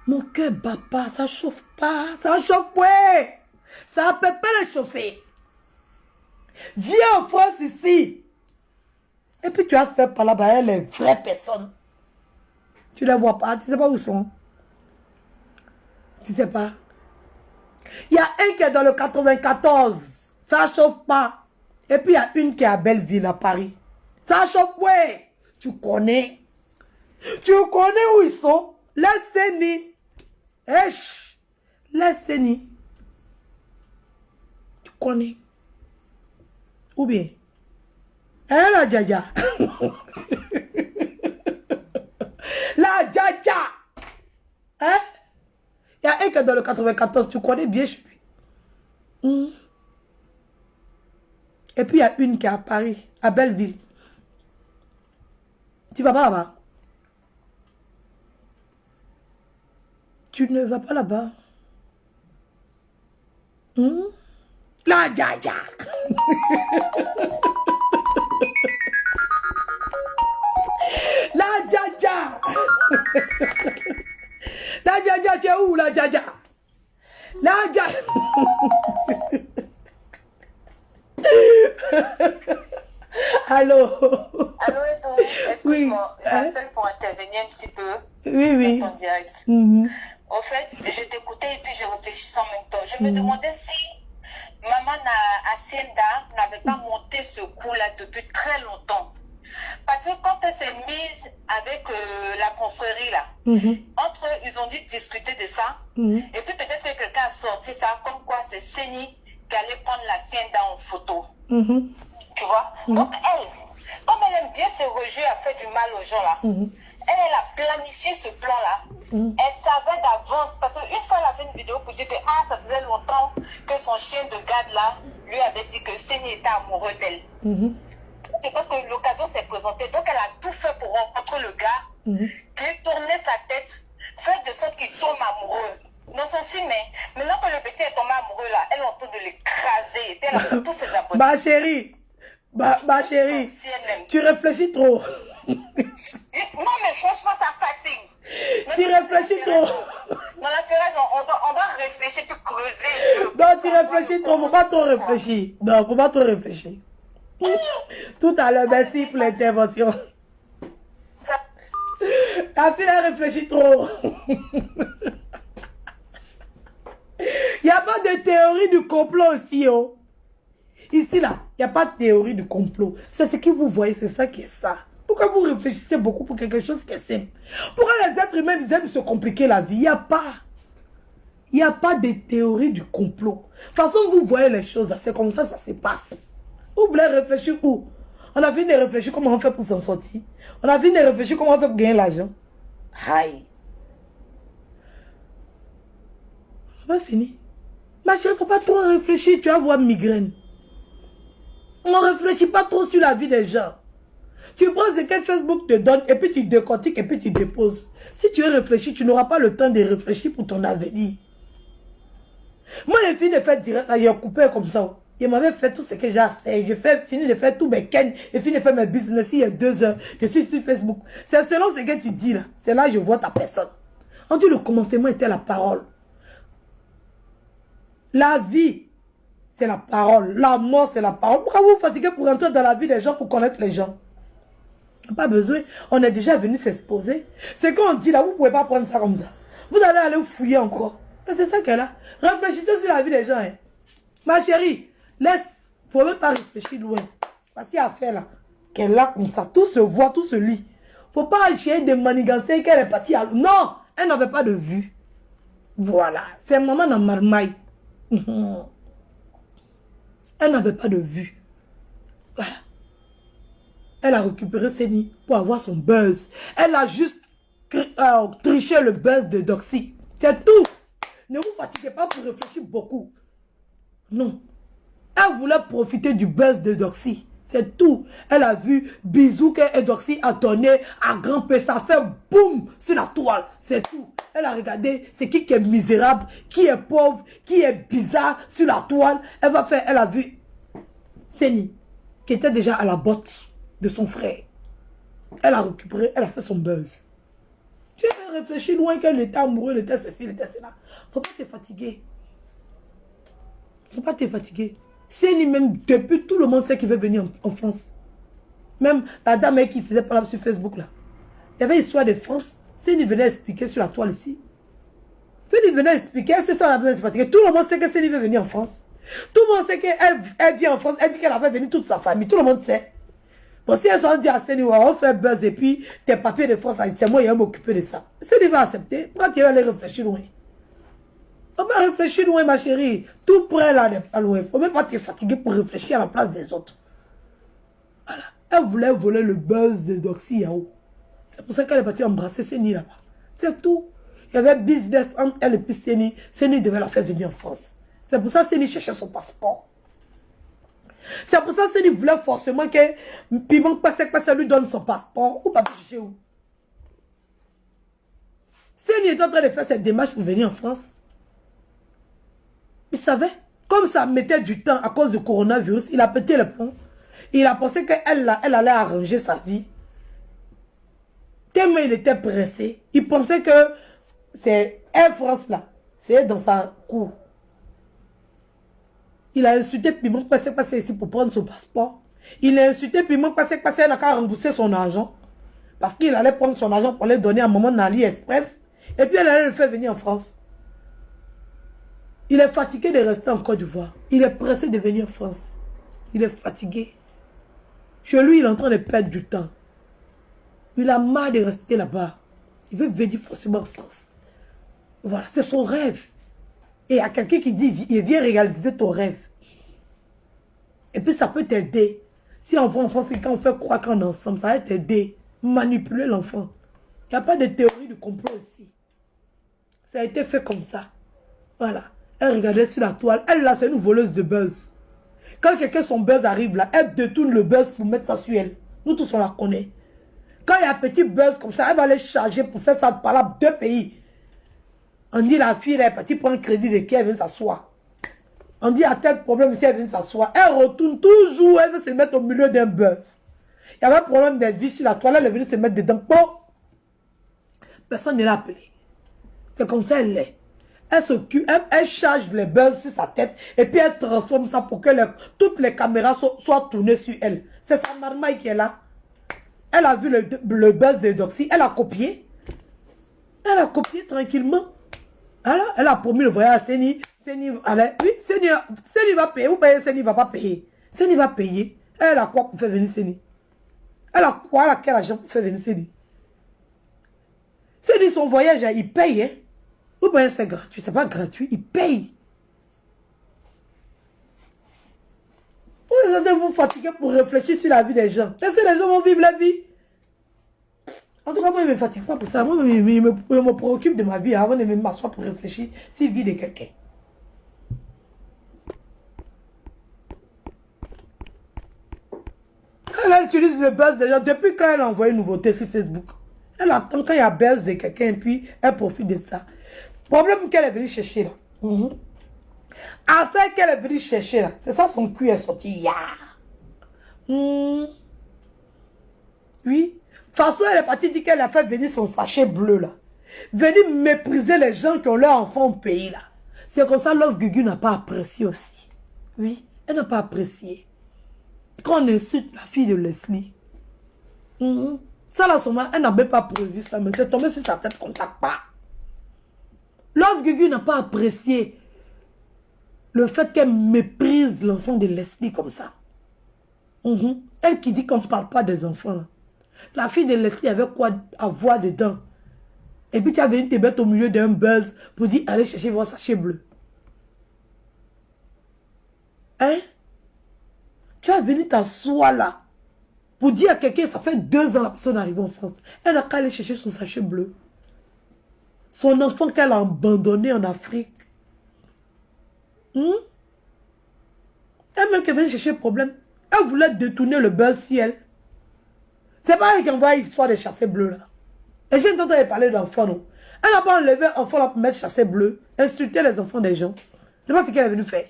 Mon cœur bat pas, ça chauffe pas. Ça chauffe, ouais. Ça ne peut pas le chauffer. Viens en France ici. Et puis tu as fait par là-bas les vraies personnes. Tu ne les vois pas, tu ne sais pas où ils sont. Tu ne sais pas. Il y a un qui est dans le 94. Ça chauffe pas. Et puis il y a une qui est à Belleville, à Paris. Ça chauffe, ouais. Tu connais. Tu connais où ils sont. Laisse-ni. Esh. Laisse-ni. Tu connais. Ou bien. Hein, la Djaja. La Djaja. Hein? Il y a un qui est dans le 94. Tu connais bien chez lui. Et puis il y a une qui est à Paris, à Belleville. Tu vas pas là-bas? Tu ne vas pas là-bas? La Djaja. La Djaja. La Djaja, tu es où, la Djaja? La Djaja. Allô? Allô, Edo, excuse-moi, Oui. j'appelle pour intervenir un petit peu Oui. dans ton direct. En fait, je t'écoutais et puis je réfléchissais en même temps. Je me demandais si maman Hacienda n'avait pas monté ce coup-là depuis très longtemps. Parce que quand elle s'est mise avec la confrérie là, entre ils ont dû discuter de ça. Et puis peut-être que quelqu'un a sorti ça, comme quoi c'est Seni qui allait prendre la sienne en photo. Tu vois? Donc elle, comme elle aime bien se rejeter à faire du mal aux gens là, elle a planifié ce plan-là. Elle savait d'avance, parce qu'une fois elle a fait une vidéo pour dire que ça faisait longtemps que son chien de garde là lui avait dit que Seni était amoureux d'elle. C'est parce que l'occasion s'est présentée. Donc elle a tout fait pour rencontrer le gars, qui tournait sa tête, faire de sorte qu'il tombe amoureux. Dans son film, maintenant que le petit est tombé amoureux là, elle est en train de l'écraser. Elle a fait tous ses abonnés. Ma chérie, tu réfléchis trop. Non mais franchement ça fatigue. Tu réfléchis trop. Dans la ferrage, on doit réfléchir puis creuser. Non, tu réfléchis trop, faut pas trop réfléchir. Non, faut pas trop réfléchir. Tout à l'heure, merci pour l'intervention. La fille a réfléchi trop. Il n'y a pas de théorie du complot aussi. Oh. Ici, là, il n'y a pas de théorie du complot. C'est ce que vous voyez, c'est ça qui est ça. Pourquoi vous réfléchissez beaucoup pour quelque chose qui est simple? Pourquoi les êtres humains, ils aiment se compliquer la vie? Il n'y a pas. Il n'y a pas de théorie du complot. De toute façon, vous voyez les choses, c'est comme ça se passe. Vous voulez réfléchir où? On a fini de réfléchir comment on fait pour s'en sortir. On a fini de réfléchir comment on fait pour gagner l'argent. Aïe. On va finir. Ma chérie, il ne faut pas trop réfléchir, tu vas avoir migraine. On ne réfléchit pas trop sur la vie des gens. Tu prends ce que Facebook te donne et puis tu décortiques et puis tu déposes. Si tu veux réfléchir, tu n'auras pas le temps de réfléchir pour ton avenir. Moi, j'ai fini de faire direct, j'ai coupé comme ça. Il m'avait fait tout ce que j'ai fait. J'ai fini de faire tous mes cannes. J'ai fini de faire mes business il y a 2 heures. Je suis sur Facebook. C'est selon ce que tu dis là. C'est là que je vois ta personne. On dit le commencement était la parole. La vie, c'est la parole. La mort, c'est la parole. Pourquoi vous vous fatiguez pour entrer dans la vie des gens, pour connaître les gens? Pas besoin. On est déjà venu s'exposer. Ce qu'on dit là, vous ne pouvez pas prendre ça comme ça. Vous allez aller vous fouiller encore. C'est ça qu'elle a. Réfléchissez sur la vie des gens. Hein. Ma chérie, laisse. Il ne faut même pas réfléchir loin. Parce qu'il y a affaire là. Qu'elle a comme ça. Tout se voit, tout se lit. Il ne faut pas essayer de manigancer qu'elle est partie à... Non, elle n'avait pas de vue. Voilà. C'est un moment dans marmaille. Elle n'avait pas de vue. Voilà. Elle a récupéré Seni pour avoir son buzz. Elle a juste triché le buzz de Doxy. C'est tout. Ne vous fatiguez pas pour réfléchir beaucoup. Non. Elle voulait profiter du buzz de Doxy. C'est tout. Elle a vu bisous que Doxy a donné à grand-père. Ça fait boum sur la toile. C'est tout. Elle a regardé c'est qui est misérable, qui est pauvre, qui est bizarre sur la toile. Elle a vu Seni qui était déjà à la botte de son frère. Elle a récupéré, elle a fait son buzz. Tu as réfléchi loin qu'elle était amoureuse, elle était ceci, elle était cela. Faut pas te fatiguer. Faut pas te fatiguer. Seni même, depuis tout le monde sait qu'il veut venir en France. Même la dame qui faisait parler sur Facebook là. Il y avait une histoire de France. Seni venait expliquer sur la toile ici. Seni venait expliquer, c'est ça la besoin de se fatiguer. Tout le monde sait que Seni veut venir en France. Tout le monde sait qu'elle vient en France, elle dit qu'elle avait venu toute sa famille. Tout le monde sait. Bon, si elle s'en dit à Seni, on fait buzz et puis tes papiers de France, c'est moi qui vais m'occuper de ça. Seni va accepter. Quand tu vas aller réfléchir loin. Faut pas réfléchir loin, ma chérie. Tout près là n'est pas loin. Faut même pas te fatiguer pour réfléchir à la place des autres. Voilà. Elle voulait voler le buzz de Doxy Yao. C'est pour ça qu'elle est partie embrasser Seni là-bas. C'est tout. Il y avait business entre elle et puis Seni. Seni devait la faire venir en France. C'est pour ça que Seni cherchait son passeport. C'est pour ça que Seni voulait forcément que Piment Passek lui donne son passeport. Ou pas chercher où. Seni est en train de faire cette démarche pour venir en France. Il savait. Comme ça mettait du temps à cause du coronavirus, il a pété le pont. Il a pensé qu'elle allait arranger sa vie. Tellement il était pressé. Il pensait que c'est Air France là. C'est dans sa cour. Il a insulté Piment Passek ici pour prendre son passeport. Il a insulté Piment Passek il n'a qu'à rembourser son argent. Parce qu'il allait prendre son argent pour le donner à un moment dans AliExpress. Et puis elle allait le faire venir en France. Il est fatigué de rester en Côte d'Ivoire. Il est pressé de venir en France. Il est fatigué. Chez lui, il est en train de perdre du temps. Il a marre de rester là-bas. Il veut venir forcément en France. Voilà, c'est son rêve. Et il y a quelqu'un qui dit, il vient réaliser ton rêve. Et puis ça peut t'aider. Si on voit enfant, c'est quand on fait croire qu'on est ensemble, ça va t'aider. Manipuler l'enfant. Il n'y a pas de théorie de complot ici. Ça a été fait comme ça. Voilà. Elle regardait sur la toile. Elle, là, c'est une voleuse de buzz. Quand quelqu'un, son buzz arrive là, elle détourne le buzz pour mettre ça sur elle. Nous tous, on la connaît. Quand il y a un petit buzz comme ça, elle va aller charger pour faire ça par là, 2 pays. On dit la fille, elle est partie prendre un crédit de qui elle vient s'asseoir. On dit à tel problème si elle vient s'asseoir. Elle retourne toujours, elle veut se mettre au milieu d'un buzz. Il y avait un problème de vie sur la toile, elle est venue se mettre dedans. Bon, personne ne l'a appelée. C'est comme ça elle est. Elle s'occupe, elle charge les buzz sur sa tête et puis elle transforme ça pour que toutes les caméras soient tournées sur elle. C'est sa marmaille qui est là. Elle a vu le buzz de Doxy, elle a copié. Elle a copié tranquillement. Alors, elle a promis le voyage à Seni. Seni, oui, Seni va payer ou bien Seni va pas payer. Seni va payer. Elle a quoi pour faire venir Seni? Elle a quoi, elle a quel argent pour faire venir Seni? Seni, son voyage, il paye. Hein? Ou bien c'est gratuit. C'est pas gratuit, il paye. Vous êtes vous fatiguer pour réfléchir sur la vie des gens. Laissez les gens vont vivre la vie. En tout cas, moi, je ne me fatigue pas pour ça. Moi, je me préoccupe de ma vie avant de m'asseoir pour réfléchir sur la vie de quelqu'un. Elle utilise le buzz des gens depuis quand elle a envoyé une nouveauté sur Facebook. Elle attend quand il y a buzz de quelqu'un, puis elle profite de ça. Problème qu'elle est venue chercher là. Affaire qu'elle est venue chercher là. C'est ça son cul est sorti. Oui. De toute façon, elle est partie dire qu'elle a fait venir son sachet bleu là. Venir mépriser les gens qui ont leur enfant au pays là. C'est comme ça Love Gugu n'a pas apprécié aussi. Oui, elle n'a pas apprécié. Quand on insulte la fille de Leslie. Ça là, elle n'avait pas prévu ça, mais c'est tombé sur sa tête comme ça. Pas. Love Gugu n'a pas apprécié le fait qu'elle méprise l'enfant de Leslie comme ça. Elle qui dit qu'on ne parle pas des enfants là. La fille de Leslie avait quoi à voir dedans. Et puis tu as venu te mettre au milieu d'un buzz pour dire allez chercher votre sachet bleu. Hein? Tu as venu t'asseoir là pour dire à quelqu'un ça fait 2 ans la personne est arrivée en France. Elle n'a qu'à aller chercher son sachet bleu. Son enfant qu'elle a abandonné en Afrique. Elle même qui est venue chercher le problème. Elle voulait détourner le buzz si elle. C'est pas elle qui envoie l'histoire des chassés bleus là. Et j'ai entendu parler d'enfants, non. Elle n'a pas enlevé un enfant là pour mettre chassé bleu, insulter les enfants des gens. C'est pas ce qu'elle est venue faire.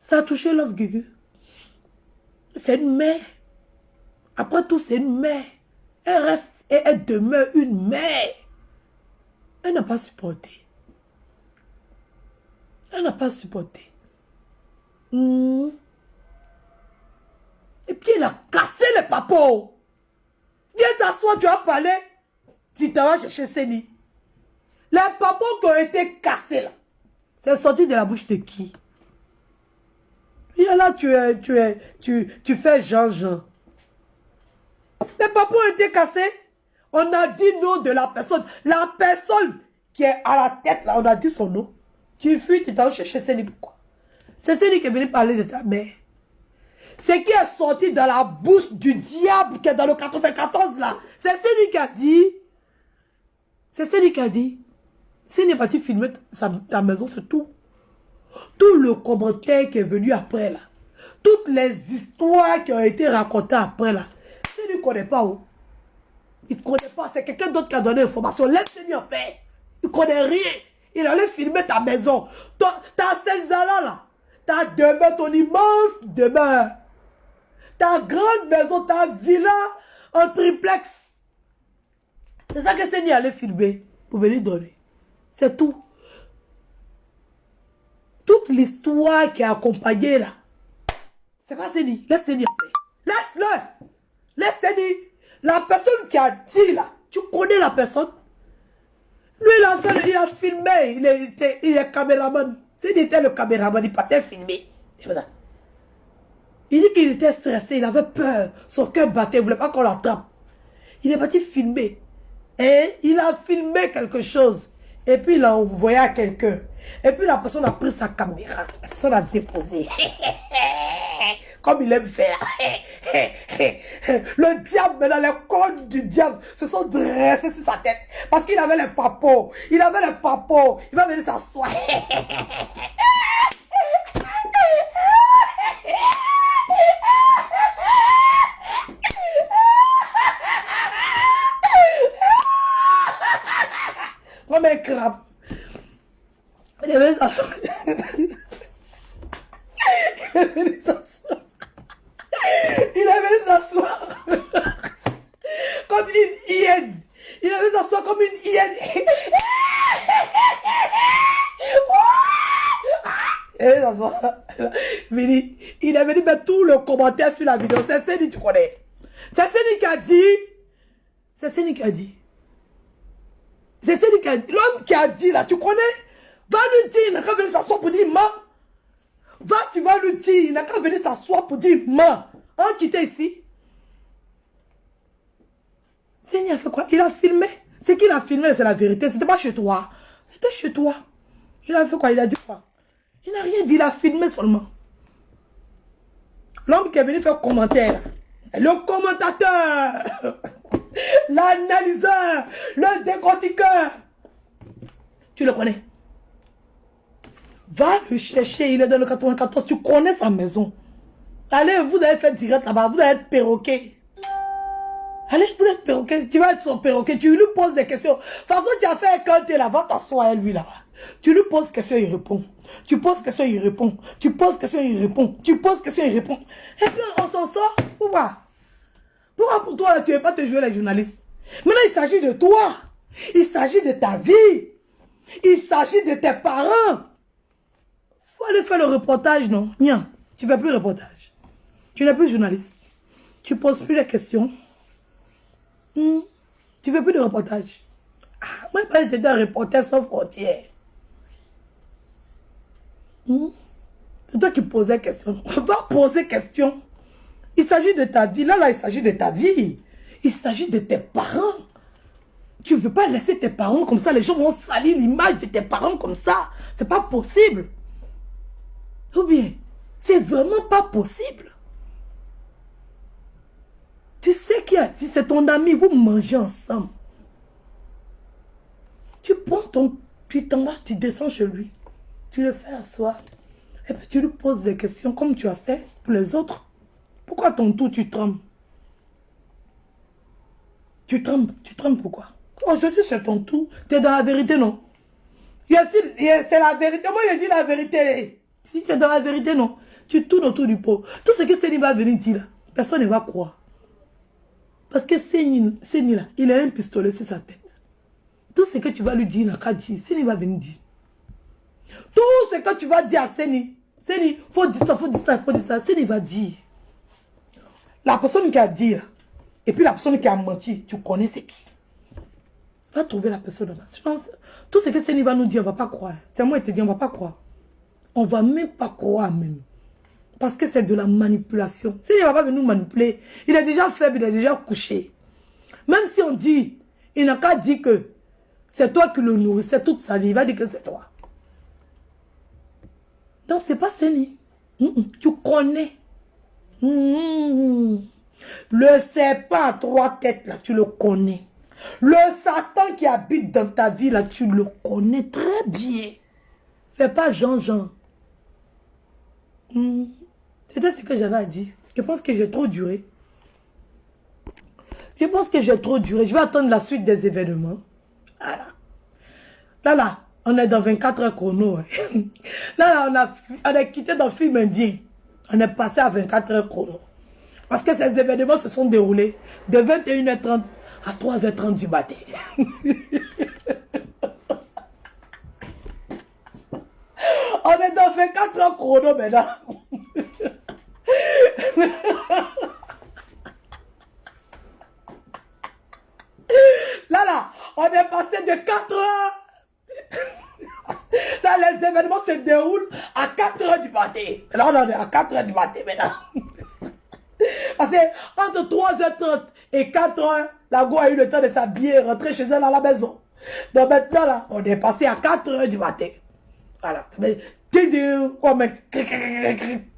Ça a touché Love Gugu. C'est une mère. Après tout, c'est une mère. Elle reste et elle demeure une mère. Elle n'a pas supporté. Elle n'a pas supporté. Et puis elle a cassé les papos. Viens t'asseoir, tu vas parler. Tu t'en vas chercher Seni. Les papos qui ont été cassés là. C'est sorti de la bouche de qui? Et là, tu fais Jean-Jean. Les papos ont été cassés. On a dit nom de la personne. La personne qui est à la tête là, on a dit son nom. Tu fuis, tu t'en chercher Seni. Pourquoi? C'est Seni qui est venu parler de ta mère. Ce qui est sorti dans la bouche du diable qui est dans le 94 là. C'est Seni qui a dit. C'est Seni qui a dit. Seni est parti filmer ta maison, c'est tout. Tout le commentaire qui est venu après là. Toutes les histoires qui ont été racontées après là. Seni ne connaît pas où. Il ne connaît pas. C'est quelqu'un d'autre qui a donné l'information. Laisse Seni en paix. Il ne connaît rien. Il allait filmer ta maison. Ta Senzala là. Ta demeure, ton immense demeure. Ta grande maison, ta villa en triplex. C'est ça que Seni allait filmer pour venir donner. C'est tout. Toute l'histoire qui a accompagné là. C'est pas Seni. Laisse Seni en paix. Laisse-le. Laisse Seni. La personne qui a dit là. Tu connais la personne. Lui, il a filmé. Il est caméraman. Seni était le caméraman. Il partait filmer. Il dit qu'il était stressé. Il avait peur. Son cœur battait. Il ne voulait pas qu'on l'attrape. Il est parti filmer. Et il a filmé quelque chose. Et puis il a envoyé à quelqu'un. Et puis la personne a pris sa caméra. La personne a déposé. Comme il aime faire. Le diable, maintenant, les cornes du diable se sont dressés sur sa tête. Parce qu'il avait les papos. Il avait les papos. Il va venir s'asseoir. Comme un crabe. Il est venu s'asseoir. Il est venu s'asseoir. Il est venu s'asseoir. Comme une hyène. Il est venu s'asseoir comme une hyène. Il est venu s'asseoir. Il est venu mettre tout le commentaire sur la vidéo. C'est Seni, tu connais. C'est Seni qui a dit. C'est Seni qui a dit. C'est celui qui a dit, l'homme qui a dit là, tu connais? Va lui dire, il n'a qu'à venir s'asseoir pour dire ma. Va, tu vas lui dire, il n'a qu'à venir s'asseoir pour dire ma. Hein, quitter ici. Seigneur a fait quoi? Il a filmé. Ce qu'il a filmé, c'est la vérité. C'était pas chez toi. C'était chez toi. Il a fait quoi? Il a dit quoi? Il n'a rien dit, il a filmé seulement. L'homme qui est venu faire commentaire. Le commentateur. L'analyseur, le décortiqueur. Tu le connais? Va le chercher, il est dans le 94, tu connais sa maison. Allez, vous allez faire direct là-bas, vous allez être perroquet. Allez, vous êtes perroquet, tu vas être son perroquet, tu lui poses des questions. De toute façon, tu as fait quand tu es là-bas, t'assois lui là-bas. Tu lui poses question, il répond. Tu poses question, il répond. Tu poses question, il répond. Tu poses question, il répond. Et puis on s'en sort, pourquoi? Pourquoi pour toi, tu ne veux pas te jouer les journalistes? Maintenant, il s'agit de toi. Il s'agit de ta vie. Il s'agit de tes parents. Faut aller faire le reportage, non? Nia, tu ne fais plus le reportage. Tu n'es plus journaliste. Tu ne poses plus les questions. Tu ne fais plus de reportage. Ah, moi, je étais un reporter sans frontières. C'est toi qui posais question. On va poser question. Il s'agit de ta vie. Là, il s'agit de ta vie. Il s'agit de tes parents. Tu ne peux pas laisser tes parents comme ça. Les gens vont salir l'image de tes parents comme ça. C'est pas possible. Ou bien, c'est vraiment pas possible. Tu sais qui a dit, c'est ton ami, vous mangez ensemble. Tu prends tu t'en vas, tu descends chez lui. Tu le fais asseoir. Et puis tu lui poses des questions comme tu as fait pour les autres. Pourquoi ton tour, tu trembles? Tu trembles pourquoi? Aujourd'hui, c'est ton tour. Tu es dans la vérité, non? C'est la vérité. Moi, je dis la vérité. Si tu es dans la vérité, non? Tu tournes autour du pot. Tout ce que Seni va venir dire, là, personne ne va croire. Parce que Seni, là, il a un pistolet sur sa tête. Tout ce que tu vas lui dire, il n'a qu'à dire. Seni va venir dire. Tout ce que tu vas dire à Seni, faut dire ça, faut dire ça, faut dire ça. Seni va dire. La personne qui a dit, là, et puis la personne qui a menti, tu connais c'est qui? Va trouver la personne là-bas. Je pense, tout ce que Seni va nous dire, on ne va pas croire. C'est moi qui te dis, on ne va pas croire. On ne va même pas croire même. Parce que c'est de la manipulation. Seni ne va pas venir nous manipuler. Il est déjà faible, il est déjà couché. Même si on dit, il n'a qu'à dire que c'est toi qui le nourrissais toute sa vie, il va dire que c'est toi. Donc, ce n'est pas Seni. Tu connais. Le serpent à 3 têtes, là, tu le connais. Le Satan qui habite dans ta vie, là, tu le connais très bien. Fais pas Jean-Jean. C'était ce que j'avais à dire. Je pense que j'ai trop duré. Je vais attendre la suite des événements. Voilà. Là, on est dans 24 heures chrono. Là, on a quitté dans le film indien. On est passé à 24 heures chrono. Parce que ces événements se sont déroulés de 21h30 à 3h30 du matin. On est dans 24 heures chrono maintenant. Là, on est passé de 4 heures. Ça, les événements se déroulent à 4 heures du matin. Là, on est à 4 heures du matin maintenant. Parce que entre 3h30 et 4h, La go a eu le temps de s'habiller, rentrer chez elle à la maison. Donc maintenant, là, on est passé à 4 h du matin. Voilà. Quoi, mec?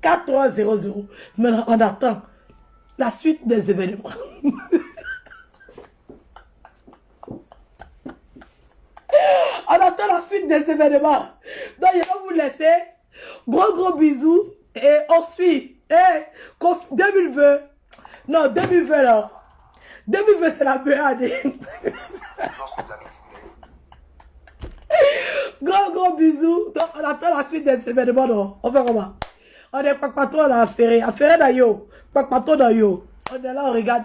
4h00. Maintenant, on attend la suite des événements. On attend la suite des événements. Donc, je vais vous laisser. Gros bisous. Et on suit. Et 2020. Non, 2020 là. 2020, c'est la meilleure année. Gros bisous. Donc, on attend la suite des événements. Non. On fait comment? On est pas trop là, affairé. Affairé dans yo. Pas trop dans yo. On est là, on regarde.